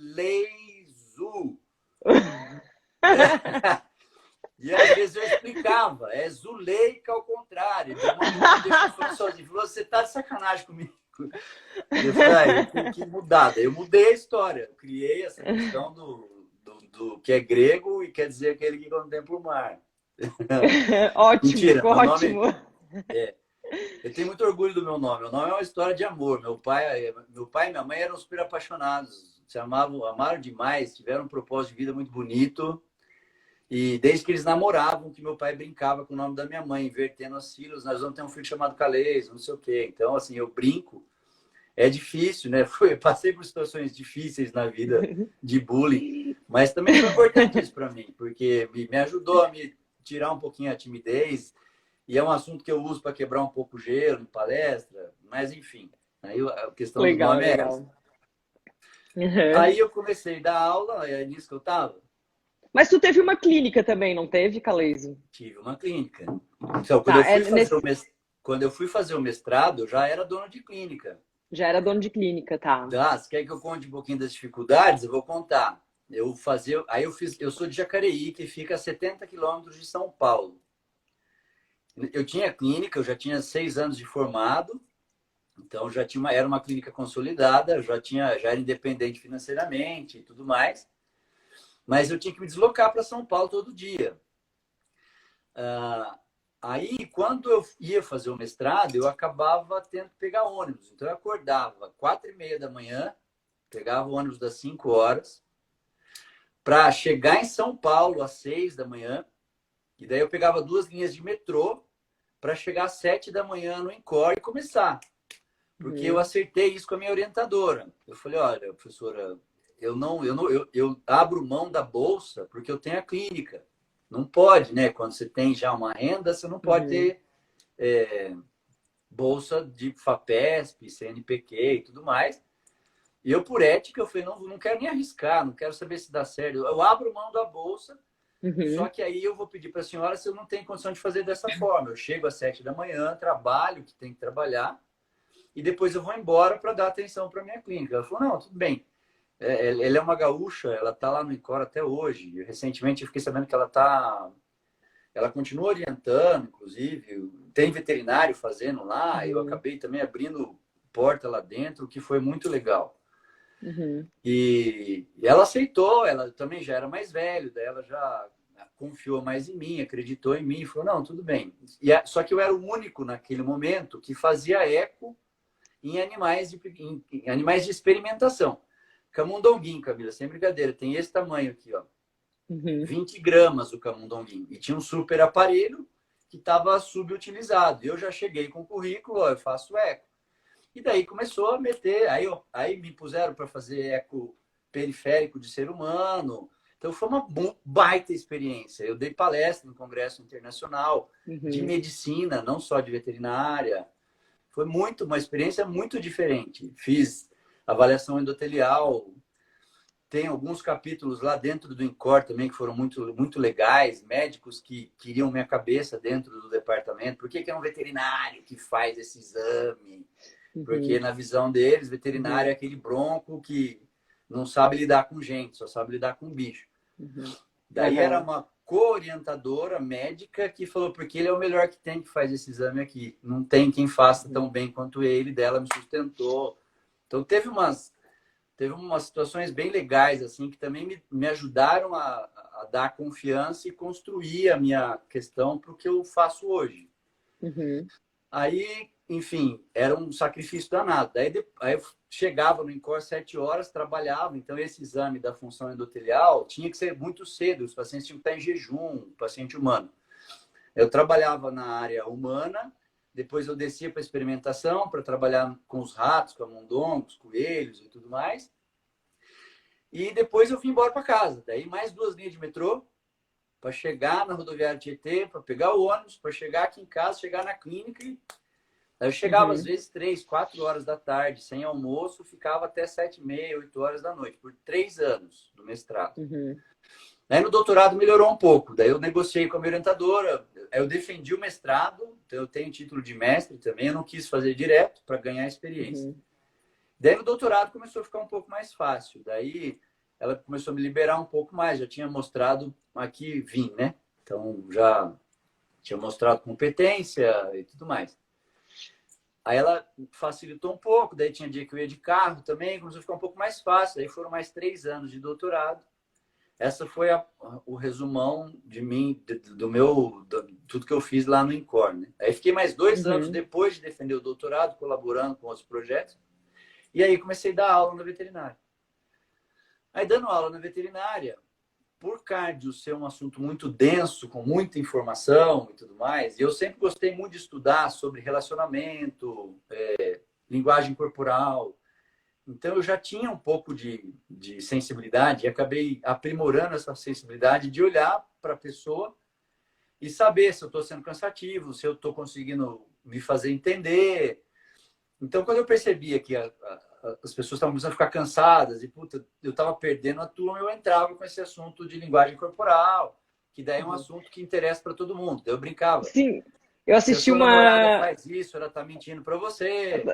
E às vezes eu explicava, é Zuleika ao contrário. Deu uma menina deixou falando sozinho, falou, você tá de sacanagem comigo. Eu falei, eu tenho que mudar. Daí eu mudei a história, eu criei essa questão do que é grego e quer dizer aquele que contempla o mar. Ótimo, Mentira, meu ótimo. nome eu tenho muito orgulho do meu nome. Meu nome é uma história de amor. Meu pai e minha mãe eram super apaixonados, se amavam, amaram demais, tiveram um propósito de vida muito bonito. E desde que eles namoravam, que meu pai brincava com o nome da minha mãe, invertendo os filhos, nós vamos ter um filho chamado Calês, não sei o quê. Então, assim, eu brinco. É difícil, né? Passei por situações difíceis na vida de bullying, mas também foi importante isso para mim, porque me ajudou a me tirar um pouquinho a timidez, e é um assunto que eu uso para quebrar um pouco o gelo em palestra, mas enfim, aí a questão do nome é essa. Aí eu comecei a dar aula, é nisso que eu estava. Mas tu teve uma clínica também, não teve, Calezo? Tive uma clínica. Então, quando eu fui fazer o mestrado, eu já era dono de clínica. Já era dono de clínica, tá. Se quer que eu conte um pouquinho das dificuldades, eu vou contar. Eu sou de Jacareí, que fica a 70 quilômetros de São Paulo. Eu tinha clínica, eu já tinha 6 anos de formado, então era uma clínica consolidada, já era independente financeiramente e tudo mais. Mas eu tinha que me deslocar para São Paulo todo dia. Aí, quando eu ia fazer o mestrado, eu acabava tendo que pegar ônibus. Então, eu acordava 4h30 da manhã, pegava o ônibus das 5 horas, para chegar em São Paulo às 6 da manhã. E daí eu pegava 2 linhas de metrô para chegar às 7 da manhã no INCOR e começar. Porque eu acertei isso com a minha orientadora. Eu falei, olha, professora, eu abro mão da bolsa porque eu tenho a clínica. Não pode, né? Quando você tem já uma renda, você não pode Uhum. ter bolsa de FAPESP, CNPq e tudo mais. E eu, por ética, eu falei, não quero nem arriscar, não quero saber se dá certo. Eu abro mão da bolsa, só Uhum. que aí eu vou pedir para a senhora se eu não tenho condição de fazer dessa forma. Eu chego às 7 da manhã, trabalho o que tem que trabalhar, e depois eu vou embora para dar atenção para minha clínica. Ela falou, não, tudo bem. Ela é uma gaúcha, ela está lá no INCOR até hoje. Recentemente eu fiquei sabendo que ela continua orientando, inclusive. Tem veterinário fazendo lá. Eu Uhum. acabei também abrindo porta lá dentro, o que foi muito legal. Uhum. E ela aceitou, ela também já era mais velha, daí ela já confiou mais em mim, acreditou em mim, falou, não, tudo bem. Só que eu era o único naquele momento que fazia eco em animais de experimentação. Camundonguinho, Camila, sem brincadeira, tem esse tamanho aqui, ó. Uhum. 20 gramas o camundonguinho. E tinha um super aparelho que estava subutilizado. Eu já cheguei com o currículo, ó, eu faço eco. E daí começou a meter, aí me puseram para fazer eco periférico de ser humano. Então foi uma baita experiência. Eu dei palestra no Congresso Internacional de Uhum. Medicina, não só de veterinária. Foi uma experiência muito diferente. Fiz avaliação endotelial, tem alguns capítulos lá dentro do INCOR também que foram muito, muito legais, médicos que queriam minha cabeça dentro do departamento. Por que é um veterinário que faz esse exame? Porque, Uhum. na visão deles, veterinário é Uhum. aquele bronco que não sabe lidar com gente, só sabe lidar com bicho. Uhum. Daí era Aham. uma co-orientadora médica que falou, porque ele é o melhor que tem que faz esse exame aqui. Não tem quem faça tão Uhum. bem quanto ele, dela me sustentou. Então, teve umas situações bem legais, assim, que também me ajudaram a dar confiança e construir a minha questão para o que eu faço hoje. Uhum. Aí, enfim, era um sacrifício danado. Aí eu chegava no INCOR 7 horas, trabalhava. Então, esse exame da função endotelial tinha que ser muito cedo. Os pacientes tinham que estar em jejum, o paciente humano. Eu trabalhava na área humana, depois eu descia para experimentação, para trabalhar com os ratos, camundongos, coelhos e tudo mais. E depois eu vim embora para casa. Daí mais 2 linhas de metrô para chegar na rodoviária Tietê, para pegar o ônibus, para chegar aqui em casa, chegar na clínica. Aí eu chegava às Uhum. vezes 3, 4 horas da tarde, sem almoço, ficava até 7h30, 8 horas da noite, por 3 anos do mestrado. Uhum. Aí no doutorado melhorou um pouco. Daí eu negociei com a minha orientadora, eu defendi o mestrado, então eu tenho título de mestre também, eu não quis fazer direto para ganhar experiência. Uhum. Daí no doutorado começou a ficar um pouco mais fácil. Daí ela começou a me liberar um pouco mais. Já tinha mostrado aqui, vim, né? Então já tinha mostrado competência e tudo mais. Aí ela facilitou um pouco. Daí tinha dia que eu ia de carro também. Começou a ficar um pouco mais fácil. Daí foram mais 3 anos de doutorado. Essa foi o resumão de mim, tudo que eu fiz lá no INCOR. Né? Aí fiquei mais 2 anos Uhum. depois de defender o doutorado, colaborando com outros projetos. E aí comecei a dar aula na veterinária. Aí dando aula na veterinária, por cardio ser um assunto muito denso, com muita informação e tudo mais, e eu sempre gostei muito de estudar sobre relacionamento, linguagem corporal. Então eu já tinha um pouco de sensibilidade e acabei aprimorando essa sensibilidade de olhar para a pessoa e saber se eu estou sendo cansativo, se eu estou conseguindo me fazer entender. Então, quando eu percebia que as pessoas estavam começando a ficar cansadas e, puta, eu estava perdendo a turma, eu entrava com esse assunto de linguagem corporal, que daí é um Uhum. assunto que interessa para todo mundo. Daí eu brincava. Sim, eu Se a assisti sua namorada uma. faz isso, ela está mentindo para você.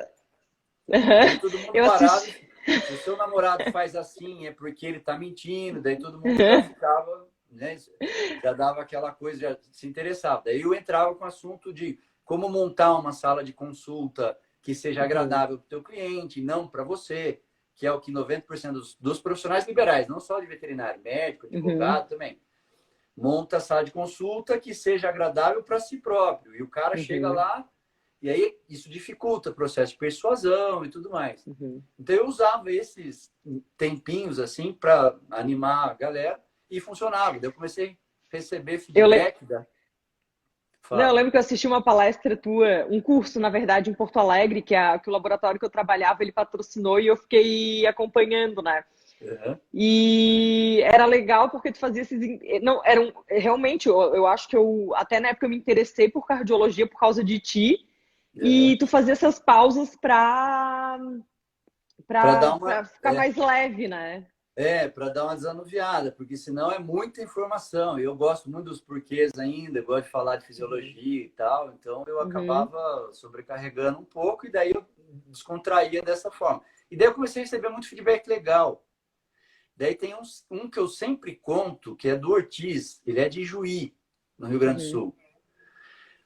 Daí Uhum. todo mundo Eu parava. assisti. Se o seu namorado faz assim, é porque ele está mentindo. Daí todo mundo já ficava, né? Já dava aquela coisa, já se interessava. Daí eu entrava com o assunto de como montar uma sala de consulta que seja Uhum. agradável para o teu cliente, não para você, que é o que 90% dos profissionais liberais, não só de veterinário, médico, Uhum. advogado também, monta a sala de consulta que seja agradável para si próprio. E o cara chega Uhum. lá e aí isso dificulta o processo de persuasão e tudo mais. Uhum. Então eu usava esses tempinhos assim para animar a galera e funcionava. Daí eu comecei a receber Eu, le- feedback da Não, eu fala. lembro que eu assisti uma palestra tua, um curso, na verdade, em Porto Alegre, que o laboratório que eu trabalhava, ele patrocinou e eu fiquei acompanhando, né? Uhum. E era legal porque tu fazia esses. Não, eram. Realmente, eu acho que eu. Até na época eu me interessei por cardiologia por causa de ti. Uhum. E tu fazia essas pausas Para dar pra uma, ficar mais leve, né? para dar uma desanuviada, porque senão é muita informação. Eu gosto muito dos porquês ainda, gosto de falar de Uhum. fisiologia e tal, então eu Uhum. acabava sobrecarregando um pouco e daí eu descontraía dessa forma. E daí eu comecei a receber muito feedback legal. Daí tem um que eu sempre conto, que é do Ortiz, ele é de Juí, no Rio Grande do Uhum. Sul.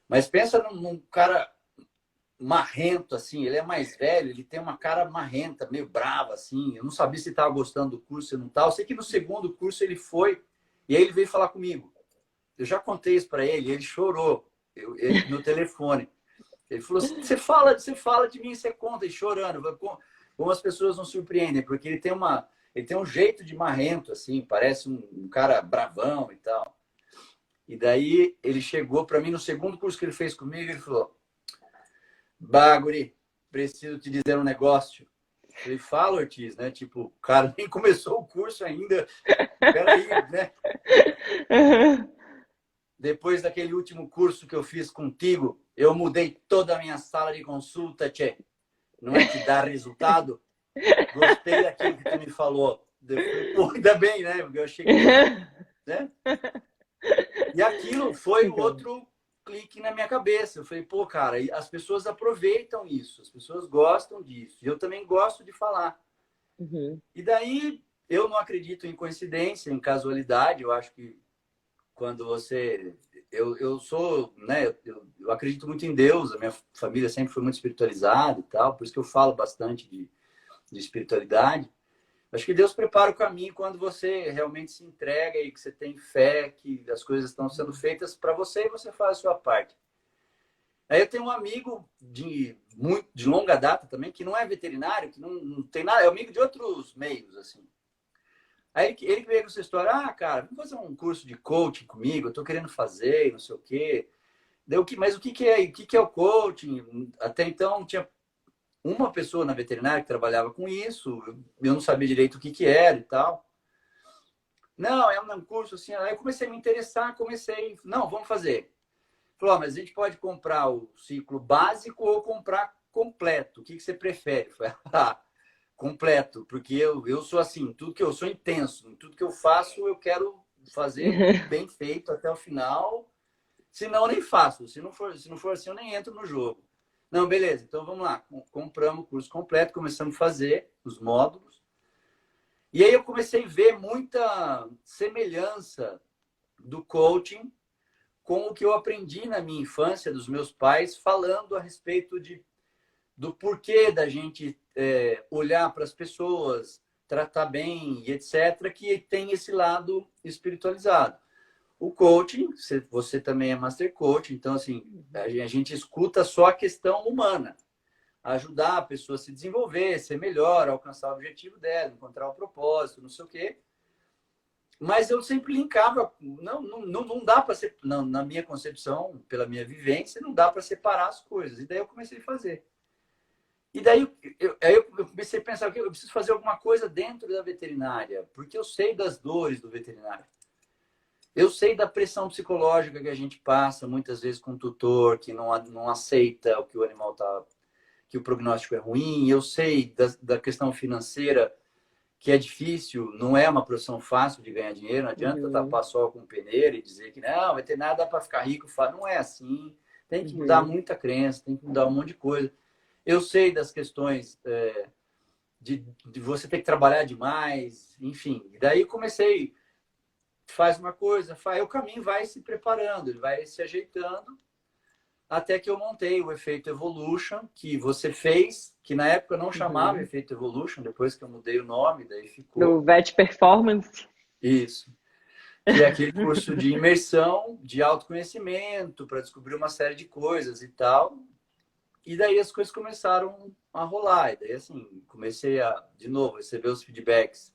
Mas pensa num cara marrento, assim, ele é mais velho, ele tem uma cara marrenta, meio brava, assim. Eu não sabia se estava gostando do curso, se não estava. Eu sei que no segundo curso ele foi, e aí ele veio falar comigo. Eu já contei isso para ele, ele chorou no telefone. Ele falou: você fala de mim, você conta, e chorando. Como as pessoas não surpreendem, porque ele tem um jeito de marrento, assim, parece um cara bravão e tal. E daí ele chegou para mim no segundo curso que ele fez comigo, ele falou: Baguri, preciso te dizer um negócio. Eu falei: fala, Ortiz, né? Tipo, o cara nem começou o curso ainda. Peraí, né? Uhum. Depois daquele último curso que eu fiz contigo, eu mudei toda a minha sala de consulta, tchê. Não é que dá resultado? Gostei daquilo que tu me falou. Eu falei: pô, ainda bem, né? Porque eu achei que ele ia, né? E aquilo foi o Legal. outro clique na minha cabeça. Eu falei: pô, cara, as pessoas aproveitam isso, as pessoas gostam disso. E eu também gosto de falar. Uhum. E daí eu não acredito em coincidência, em casualidade. Eu acho que quando você. Eu sou, né? Eu acredito muito em Deus, a minha família sempre foi muito espiritualizada e tal, por isso que eu falo bastante de espiritualidade. Acho que Deus prepara o caminho quando você realmente se entrega e que você tem fé que as coisas estão sendo feitas para você e você faz a sua parte. Aí eu tenho um amigo de longa data também, que não é veterinário, que não tem nada, é amigo de outros meios, assim. Aí ele veio com essa história: ah, cara, vamos fazer um curso de coaching comigo, eu tô querendo fazer, não sei o quê. Mas o que que é? O que que é o coaching? Até então tinha uma pessoa na veterinária que trabalhava com isso, eu não sabia direito o que que era e tal. Não, é um curso assim. Aí eu comecei a me interessar, não, vamos fazer. Falou: mas a gente pode comprar o ciclo básico ou comprar completo. O que que você prefere? Eu falei: ah, completo, porque eu sou assim, tudo que eu sou intenso, em tudo que eu faço, eu quero fazer bem feito até o final. Se não, nem faço. Se não for assim, eu nem entro no jogo. Não, beleza, então vamos lá. Compramos o curso completo, começamos a fazer os módulos. E aí eu comecei a ver muita semelhança do coaching com o que eu aprendi na minha infância dos meus pais, falando a respeito do porquê da gente olhar para as pessoas, tratar bem e etc., que tem esse lado espiritualizado. O coaching, você também é master coach, então assim, a gente escuta só a questão humana, ajudar a pessoa a se desenvolver, ser melhor, alcançar o objetivo dela, encontrar o propósito, não sei o quê. Mas eu sempre linkava, não dá para ser, não, na minha concepção, pela minha vivência, não dá para separar as coisas. E daí eu comecei a fazer. E daí eu comecei a pensar que eu preciso fazer alguma coisa dentro da veterinária, porque eu sei das dores do veterinário. Eu sei da pressão psicológica que a gente passa muitas vezes com o tutor que não aceita o que o animal está, que o prognóstico é ruim. Eu sei da questão financeira, que é difícil, não é uma profissão fácil de ganhar dinheiro. Não adianta Uhum. tapar só com peneira e dizer que não, veterinário dá para ficar rico. Não é assim. Tem que mudar Uhum. muita crença, tem que mudar um monte de coisa. Eu sei das questões de você ter que trabalhar demais, enfim. E daí comecei, faz uma coisa, o caminho vai se preparando, ele vai se ajeitando, até que eu montei o Efeito Evolution, que você fez, que na época não chamava Uhum. Efeito Evolution, depois que eu mudei o nome, daí Do ficou Vet Performance. isso. Que é aquele curso de imersão, de autoconhecimento, para descobrir uma série de coisas e tal. E daí as coisas começaram a rolar. E daí, assim, comecei a, de novo, receber os feedbacks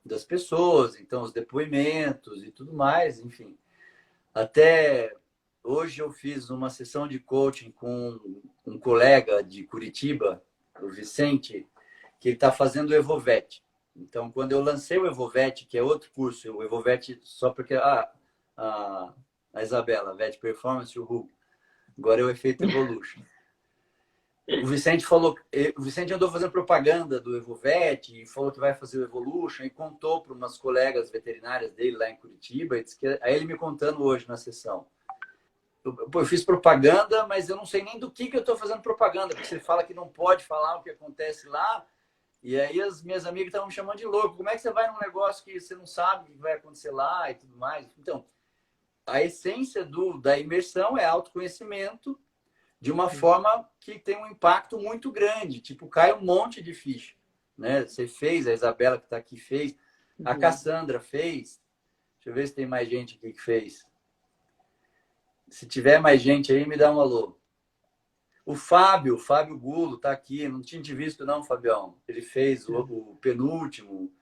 das pessoas, então os depoimentos e tudo mais, enfim. Até hoje eu fiz uma sessão de coaching com um colega de Curitiba, o Vicente, que ele está fazendo o Evovet. Então, quando eu lancei o Evovet, que é outro curso, o Evovet só porque a Isabela, VET Performance, agora é o Efeito Evolution. O Vicente falou, o Vicente andou fazendo propaganda do Evovet e falou que vai fazer o Evolution e contou para umas colegas veterinárias dele lá em Curitiba. Aí ele me contando hoje na sessão. Eu fiz propaganda, mas eu não sei nem do que eu estou fazendo propaganda, porque você fala que não pode falar o que acontece lá. E aí as minhas amigas estavam me chamando de louco. Como é que você vai num negócio que você não sabe o que vai acontecer lá e tudo mais? Então, a essência da imersão é autoconhecimento de uma forma que tem um impacto muito grande. Tipo, cai um monte de ficha. Né? Você fez, a Isabela que está aqui fez, a Cassandra fez. Deixa eu ver se tem mais gente aqui que fez. Se tiver mais gente aí, me dá um alô. O Fábio Gulo está aqui. Não tinha te visto não, Fabião. Ele fez o penúltimo.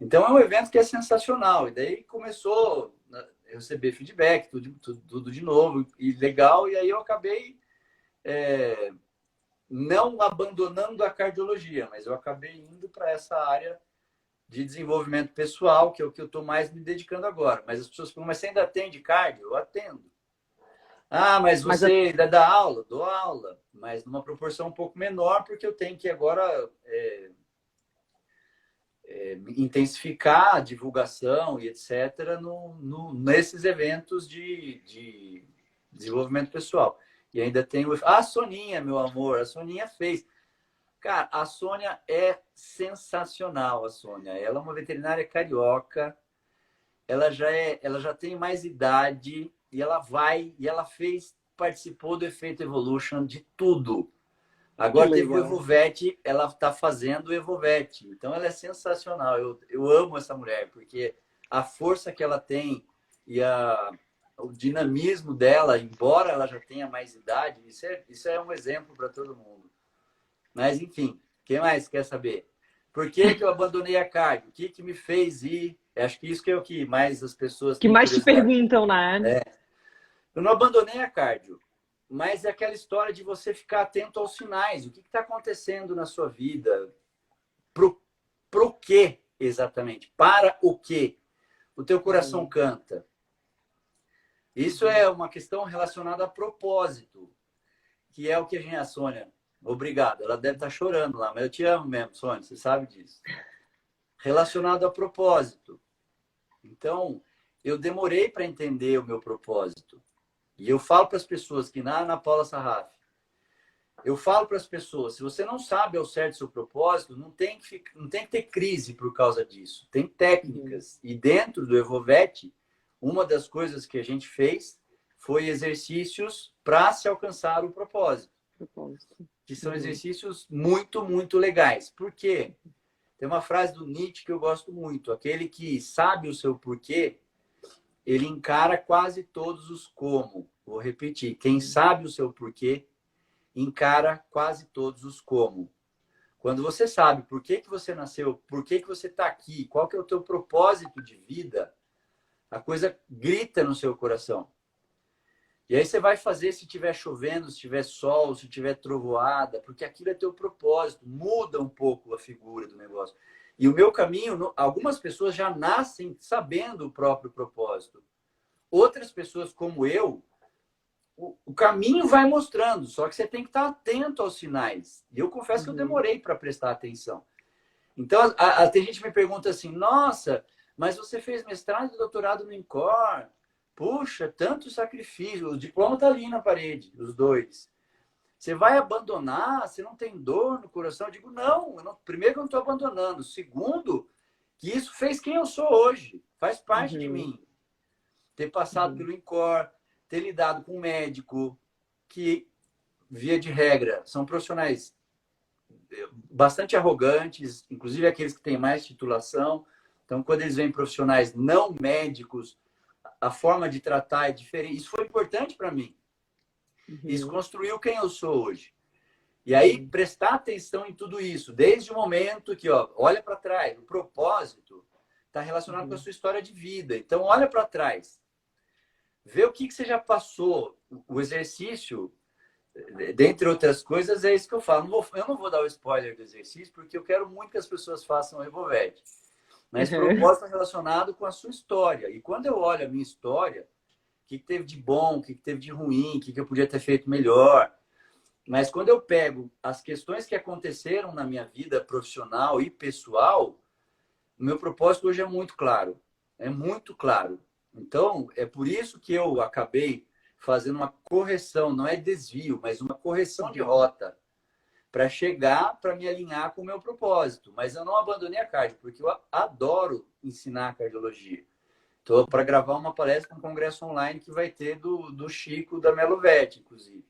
Então, é um evento que é sensacional. E daí começou a receber feedback, tudo de novo, e legal. E aí eu acabei não abandonando a cardiologia, mas eu acabei indo para essa área de desenvolvimento pessoal, que é o que eu estou mais me dedicando agora. Mas as pessoas perguntam, mas você ainda atende cardio? Eu atendo. Ah, mas você ainda dá aula? Dou aula, mas numa proporção um pouco menor, porque eu tenho que agora intensificar a divulgação e etc. nesses eventos de desenvolvimento pessoal. E ainda tem a Soninha, meu amor, a Soninha fez. Cara, a Sônia é sensacional, a Sônia. Ela é uma veterinária carioca, ela já tem mais idade e ela participou do Efeito Evolution de tudo. Agora teve o Evovet, ela está fazendo o Evovet. Então ela é sensacional. Eu amo essa mulher, porque a força que ela tem e o dinamismo dela, embora ela já tenha mais idade, isso é um exemplo para todo mundo. Mas, enfim, quem mais quer saber? Por que eu abandonei a cardio? O que me fez ir? Acho que isso que é o que mais as pessoas que têm mais te curiosidade. perguntam, né? Eu não abandonei a cardio, mas é aquela história de você ficar atento aos sinais. O que está acontecendo na sua vida? Pro quê, exatamente? Para o quê? O teu coração canta. Isso é uma questão relacionada a propósito, que é o que a Sônia... Obrigado. Ela deve estar chorando lá, mas eu te amo mesmo, Sônia, você sabe disso. Relacionado a propósito. Então, eu demorei para entender o meu propósito. E eu falo para as pessoas que na Ana Paula Sarraf, eu falo para as pessoas, se você não sabe ao certo o seu propósito, não tem que ter crise por causa disso. Tem técnicas. E dentro do Evovet, uma das coisas que a gente fez foi exercícios para se alcançar o propósito. Que são exercícios muito, muito legais. Por quê? Tem uma frase do Nietzsche que eu gosto muito. Aquele que sabe o seu porquê, ele encara quase todos os como. Vou repetir. Quem sabe o seu porquê, encara quase todos os como. Quando você sabe por que você nasceu, por que você está aqui, qual que é o teu propósito de vida, a coisa grita no seu coração. E aí você vai fazer se estiver chovendo, se tiver sol, se tiver trovoada, porque aquilo é teu propósito, muda um pouco a figura do negócio. E o meu caminho, algumas pessoas já nascem sabendo o próprio propósito. Outras pessoas, como eu, o caminho vai mostrando, só que você tem que estar atento aos sinais. E eu confesso que eu demorei para prestar atenção. Então, tem gente que me pergunta assim, nossa, mas você fez mestrado e doutorado no INCOR? Puxa, tanto sacrifício. O diploma está ali na parede, os dois. Você vai abandonar? Você não tem dor no coração? Eu digo, não. Primeiro, que eu não estou abandonando. Segundo, que isso fez quem eu sou hoje. Faz parte de mim. Ter passado pelo INCOR, ter lidado com um médico que, via de regra, são profissionais bastante arrogantes, inclusive aqueles que têm mais titulação. Então, quando eles veem profissionais não médicos, a forma de tratar é diferente. Isso foi importante para mim. Isso construiu quem eu sou hoje. E aí, prestar atenção em tudo isso, desde o momento que, olha para trás, o propósito está relacionado com a sua história de vida. Então, olha para trás. Vê o que você já passou. O exercício dentre outras coisas, é isso que eu falo. Eu não vou dar o spoiler do exercício, porque eu quero muito que as pessoas façam o Rebovete. Mas Uhum. propósito relacionado com a sua história. E quando eu olho a minha história, o que teve de bom, o que teve de ruim, o que eu podia ter feito melhor. Mas quando eu pego as questões que aconteceram na minha vida profissional e pessoal, o meu propósito hoje é muito claro. É muito claro. Então, é por isso que eu acabei fazendo uma correção, não é desvio, mas uma correção de Uhum. rota para chegar, para me alinhar com o meu propósito. Mas eu não abandonei a cardio, porque eu adoro ensinar cardiologia. Estou para gravar uma palestra, um congresso online que vai ter do Chico da Melovete, inclusive.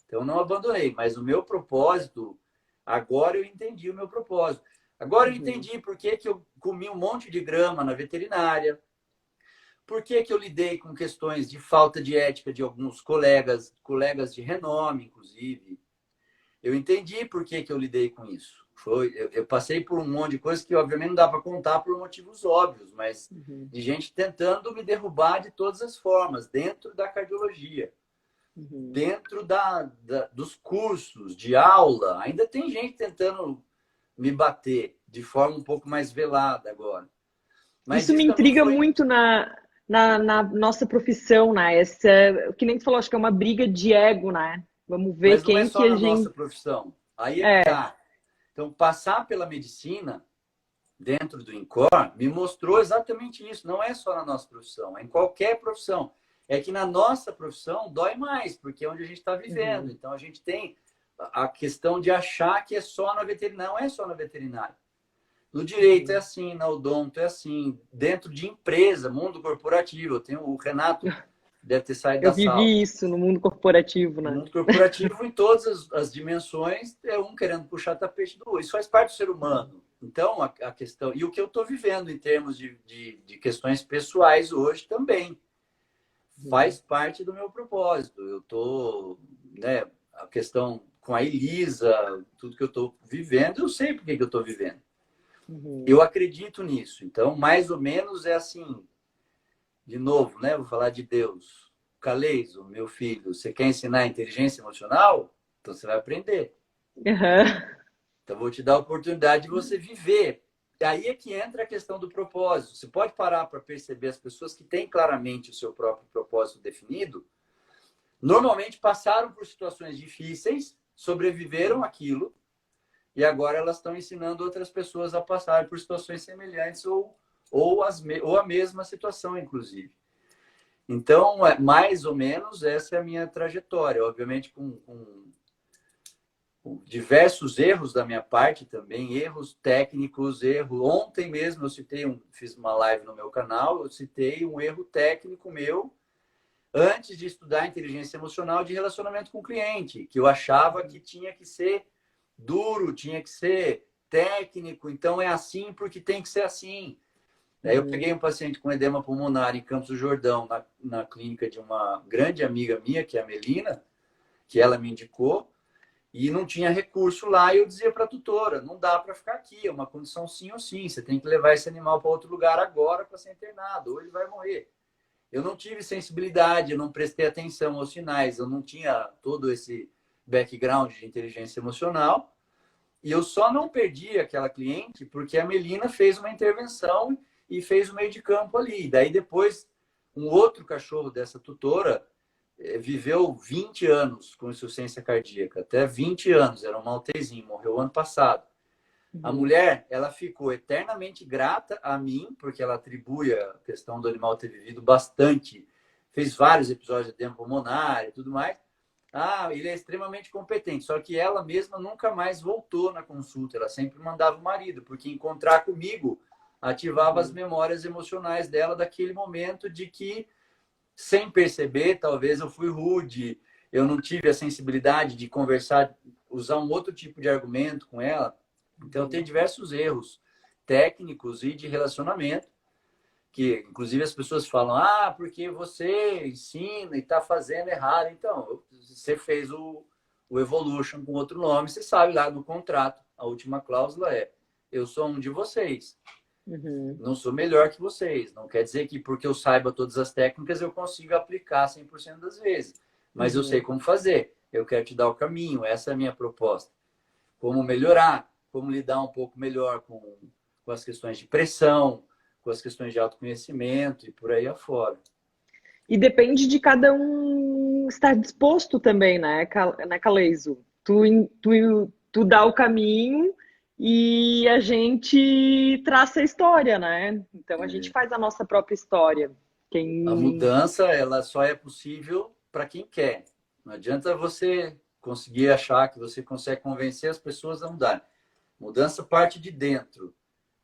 Então, não abandonei, mas o meu propósito, agora eu entendi o meu propósito. Agora eu Uhum. entendi por que eu comi um monte de grama na veterinária, por que eu lidei com questões de falta de ética de alguns colegas de renome, inclusive. Eu entendi por que eu lidei com isso. Eu passei por um monte de coisas que, obviamente, não dá para contar por motivos óbvios, mas Uhum. de gente tentando me derrubar de todas as formas, dentro da cardiologia, Uhum. dentro dos cursos de aula. Ainda tem gente tentando me bater de forma um pouco mais velada agora. Mas Isso me isso também intriga foi. muito na nossa profissão, né? Essa, que nem tu falou, acho que é uma briga de ego, né? Vamos ver Mas não é quem que só a na nossa gente. profissão. Aí é que É. tá. Então, passar pela medicina dentro do INCOR me mostrou exatamente isso. Não é só na nossa profissão, é em qualquer profissão. É que na nossa profissão dói mais, porque é onde a gente está vivendo. Uhum. Então a gente tem a questão de achar que é só na veterinária. Não é só na veterinária. No direito é Uhum. assim, na odonto é assim, dentro de empresa, mundo corporativo. Eu tenho o Renato, deve ter saído Eu da sala. vivi isso no mundo corporativo, No né? mundo corporativo, em todas as dimensões, é um querendo puxar tapete do outro. Isso faz parte do ser humano. Então, a questão. E o que eu estou vivendo em termos de questões pessoais hoje também Uhum. faz parte do meu propósito. Eu estou. Né, a questão com a Elisa, tudo que eu estou vivendo, eu sei por que eu estou vivendo. Uhum. Eu acredito nisso. Então, mais ou menos é assim. De novo, né? Vou falar de Deus. Caleison, meu filho, você quer ensinar inteligência emocional? Então você vai aprender. Uhum. Então, vou te dar a oportunidade de você viver. E aí é que entra a questão do propósito. Você pode parar para perceber as pessoas que têm claramente o seu próprio propósito definido, normalmente passaram por situações difíceis, sobreviveram àquilo, e agora elas estão ensinando outras pessoas a passar por situações semelhantes ou a mesma situação, inclusive. Então, mais ou menos, essa é a minha trajetória. Obviamente, com diversos erros da minha parte também, erros técnicos, erro. Ontem mesmo eu fiz uma live no meu canal, eu citei um erro técnico meu antes de estudar inteligência emocional de relacionamento com o cliente, que eu achava que tinha que ser duro, tinha que ser técnico, então é assim porque tem que ser assim. Aí eu Uhum. peguei um paciente com edema pulmonar em Campos do Jordão, na clínica de uma grande amiga minha, que é a Melina, que ela me indicou, e não tinha recurso lá, e eu dizia para a tutora, não dá para ficar aqui, é uma condição sim ou sim, você tem que levar esse animal para outro lugar agora para ser internado, ou ele vai morrer. Eu não tive sensibilidade, eu não prestei atenção aos sinais, eu não tinha todo esse background de inteligência emocional, e eu só não perdi aquela cliente porque a Melina fez uma intervenção e fez o meio de campo ali. Daí depois, um outro cachorro dessa tutora viveu 20 anos com insuficiência cardíaca, até 20 anos, era um maltezinho, morreu ano passado. A Uhum. mulher, ela ficou eternamente grata a mim, porque ela atribui a questão do animal ter vivido bastante, fez vários episódios de tempo pulmonar e tudo mais. Ah, ele é extremamente competente, só que ela mesma nunca mais voltou na consulta, ela sempre mandava o marido, porque encontrar comigo ativava as Uhum. memórias emocionais dela daquele momento de que sem perceber, talvez eu fui rude, eu não tive a sensibilidade de conversar, usar um outro tipo de argumento com ela. Então, tem Uhum. diversos erros técnicos e de relacionamento, que inclusive as pessoas falam, ah, porque você ensina e está fazendo errado. Então, você fez o Evolution com outro nome, você sabe lá no contrato, a última cláusula é, eu sou um de vocês. Uhum. Não sou melhor que vocês. Não quer dizer que porque eu saiba todas as técnicas eu consigo aplicar 100% das vezes. mas eu sei como fazer. Eu quero te dar o caminho, essa é a minha proposta. Como melhorar, como lidar um pouco melhor com as questões de pressão, com as questões de autoconhecimento e por aí afora. E depende de cada um estar disposto também, né, Caleison? Tu dá o caminho e a gente traça a história, né? Então a gente faz a nossa própria história. A mudança, ela só é possível para quem quer. Não adianta você conseguir achar que você consegue convencer as pessoas a mudarem. Mudança parte de dentro.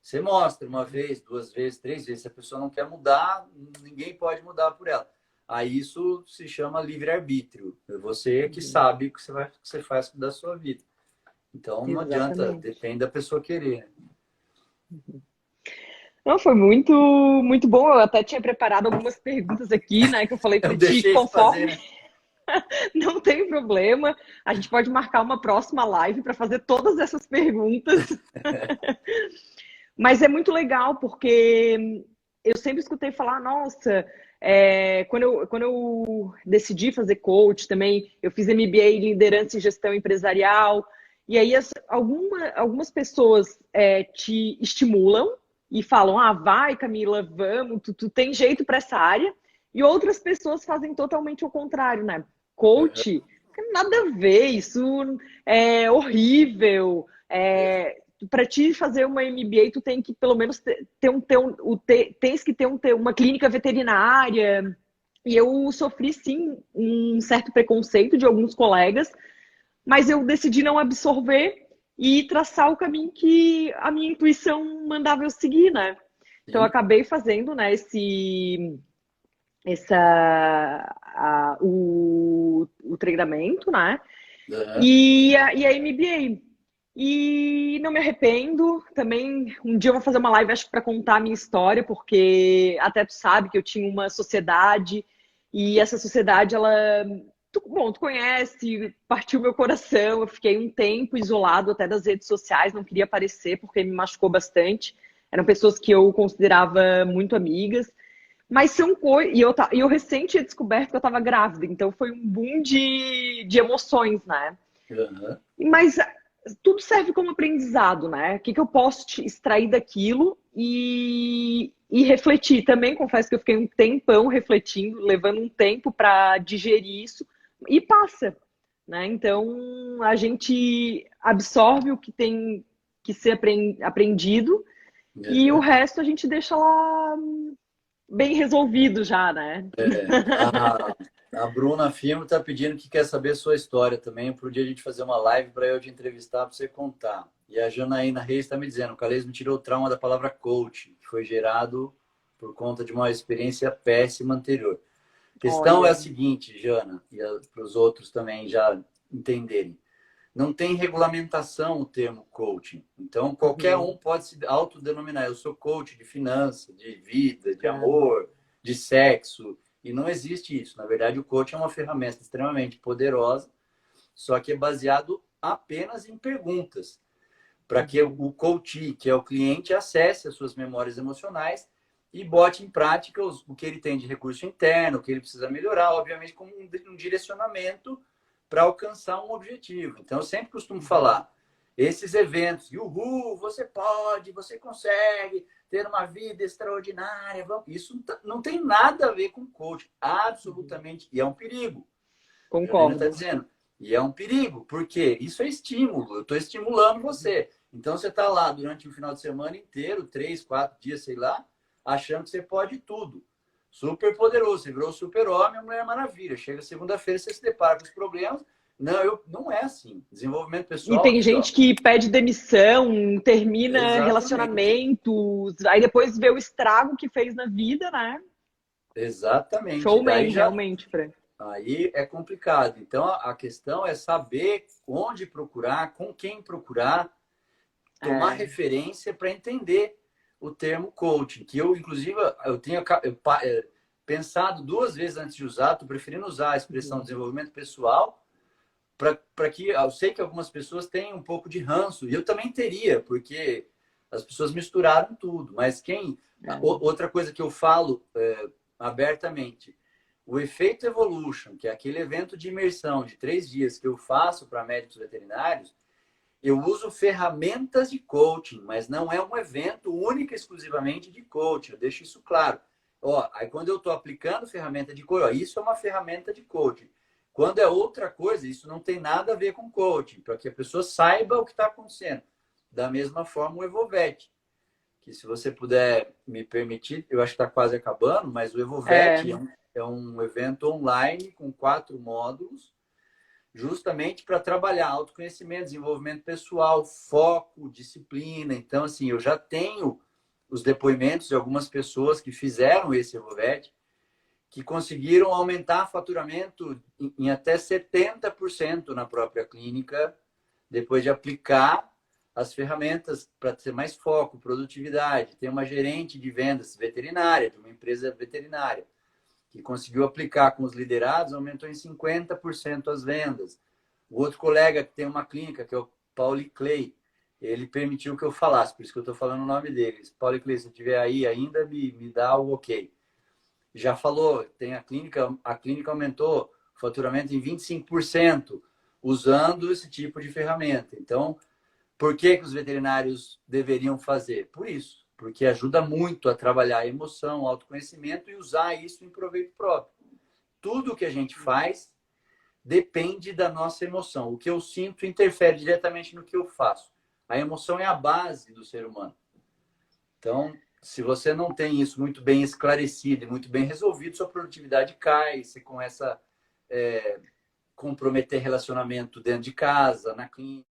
Você mostra uma vez, duas vezes, três vezes. Se a pessoa não quer mudar, ninguém pode mudar por ela. Aí isso se chama livre-arbítrio. É você que sabe o que você faz da sua vida. Então não adianta, depende da pessoa querer. Não, foi muito, muito bom. Eu até tinha preparado algumas perguntas aqui, né? Que eu falei para ti, conforme. Fazer, né? Não tem problema. A gente pode marcar uma próxima live para fazer todas essas perguntas. Mas é muito legal, porque eu sempre escutei falar, nossa, quando eu decidi fazer coach também, eu fiz MBA em liderança e gestão empresarial, e aí algumas pessoas te estimulam e falam, vai, Camila, vamos, tu tem jeito para essa área, e outras pessoas fazem totalmente o contrário, né? Coach, nada a ver, isso é horrível, para te fazer uma MBA, tu tem que pelo menos tens que ter uma clínica veterinária. E eu sofri, sim, um certo preconceito de alguns colegas, mas eu decidi não absorver e traçar o caminho que a minha intuição mandava eu seguir, né? Então, eu acabei fazendo, né, o treinamento, né? E a MBA. E não me arrependo. Também, um dia eu vou fazer uma live, acho, para contar a minha história, porque até tu sabe que eu tinha uma sociedade, e essa sociedade, tu conhece, partiu meu coração. Eu fiquei um tempo isolado até das redes sociais, não queria aparecer, porque me machucou bastante. Eram pessoas que eu considerava muito amigas. Mas são coisas. E eu recém tinha descoberto que eu estava grávida, então foi um boom de emoções, né? Mas tudo serve como aprendizado, né? O que eu posso extrair daquilo e refletir. Também confesso que eu fiquei um tempão refletindo, levando um tempo para digerir isso, e passa, né? Então a gente absorve o que tem que ser aprendido e o resto a gente deixa lá bem resolvido já, né? A Bruna Firmo está pedindo que quer saber sua história também, para o dia a gente fazer uma live para eu te entrevistar, para você contar. E a Janaína Reis está me dizendo, o Caleison me tirou o trauma da palavra coach, que foi gerado por conta de uma experiência péssima anterior. A questão é a seguinte, Jana, e para os outros também já entenderem. Não tem regulamentação o termo coaching. Então, qualquer um pode se autodenominar. Eu sou coach de finanças, de vida, de amor, de sexo. E não existe isso. Na verdade, o coaching é uma ferramenta extremamente poderosa, só que é baseado apenas em perguntas. Para que o coach, que é o cliente, acesse as suas memórias emocionais e bote em prática o que ele tem de recurso interno, o que ele precisa melhorar, obviamente com um direcionamento para alcançar um objetivo. Então, eu sempre costumo falar, esses eventos, uhul, você pode, você consegue ter uma vida extraordinária, isso não tem nada a ver com coaching, absolutamente, e é um perigo. Concordo. Está dizendo, e é um perigo, porque isso é estímulo, eu estou estimulando você. Então, você está lá durante o final de semana inteiro, 3, 4 dias, sei lá, achando que você pode tudo. Super poderoso, você virou super-homem, Mulher Maravilha. Chega segunda-feira, você se depara com os problemas. Não é assim. Desenvolvimento pessoal... E tem gente que pede demissão, termina relacionamentos, aí depois vê o estrago que fez na vida, né? Exatamente. Showman, realmente, Fran. Aí é complicado. Então, a questão é saber onde procurar, com quem procurar, tomar referência para entender o termo coaching, que eu, inclusive, eu tenho pensado 2 vezes antes de usar, estou preferindo usar a expressão desenvolvimento pessoal, para que eu sei que algumas pessoas têm um pouco de ranço, e eu também teria, porque as pessoas misturaram tudo, mas outra coisa que eu falo abertamente, O Efeito Evolution, que é aquele evento de imersão de 3 dias que eu faço para médicos veterinários, eu uso ferramentas de coaching, mas não é um evento único exclusivamente de coaching. Eu deixo isso claro. Ó, aí quando eu estou aplicando ferramenta de coaching, ó, isso é uma ferramenta de coaching. Quando é outra coisa, isso não tem nada a ver com coaching, para que a pessoa saiba o que está acontecendo. Da mesma forma, o Evovet, que se você puder me permitir, eu acho que está quase acabando, mas o Evovet é um evento online com 4 módulos, justamente para trabalhar autoconhecimento, desenvolvimento pessoal, foco, disciplina. Então, assim, eu já tenho os depoimentos de algumas pessoas que fizeram esse Evovet, que conseguiram aumentar faturamento em até 70% na própria clínica, depois de aplicar as ferramentas para ter mais foco, produtividade. Tem uma gerente de vendas veterinária, de uma empresa veterinária, que conseguiu aplicar com os liderados, aumentou em 50% as vendas. O outro colega que tem uma clínica, que é o Paulo Clay, ele permitiu que eu falasse, por isso que eu estou falando o nome deles. Paulo Clay, se estiver aí ainda, me dá o ok. Já falou, tem a clínica aumentou o faturamento em 25% usando esse tipo de ferramenta. Então, por que os veterinários deveriam fazer? Por isso, porque ajuda muito a trabalhar a emoção, o autoconhecimento e usar isso em proveito próprio. Tudo que a gente faz depende da nossa emoção. O que eu sinto interfere diretamente no que eu faço. A emoção é a base do ser humano. Então, se você não tem isso muito bem esclarecido e muito bem resolvido, sua produtividade cai, você começa a comprometer relacionamento dentro de casa, na clínica.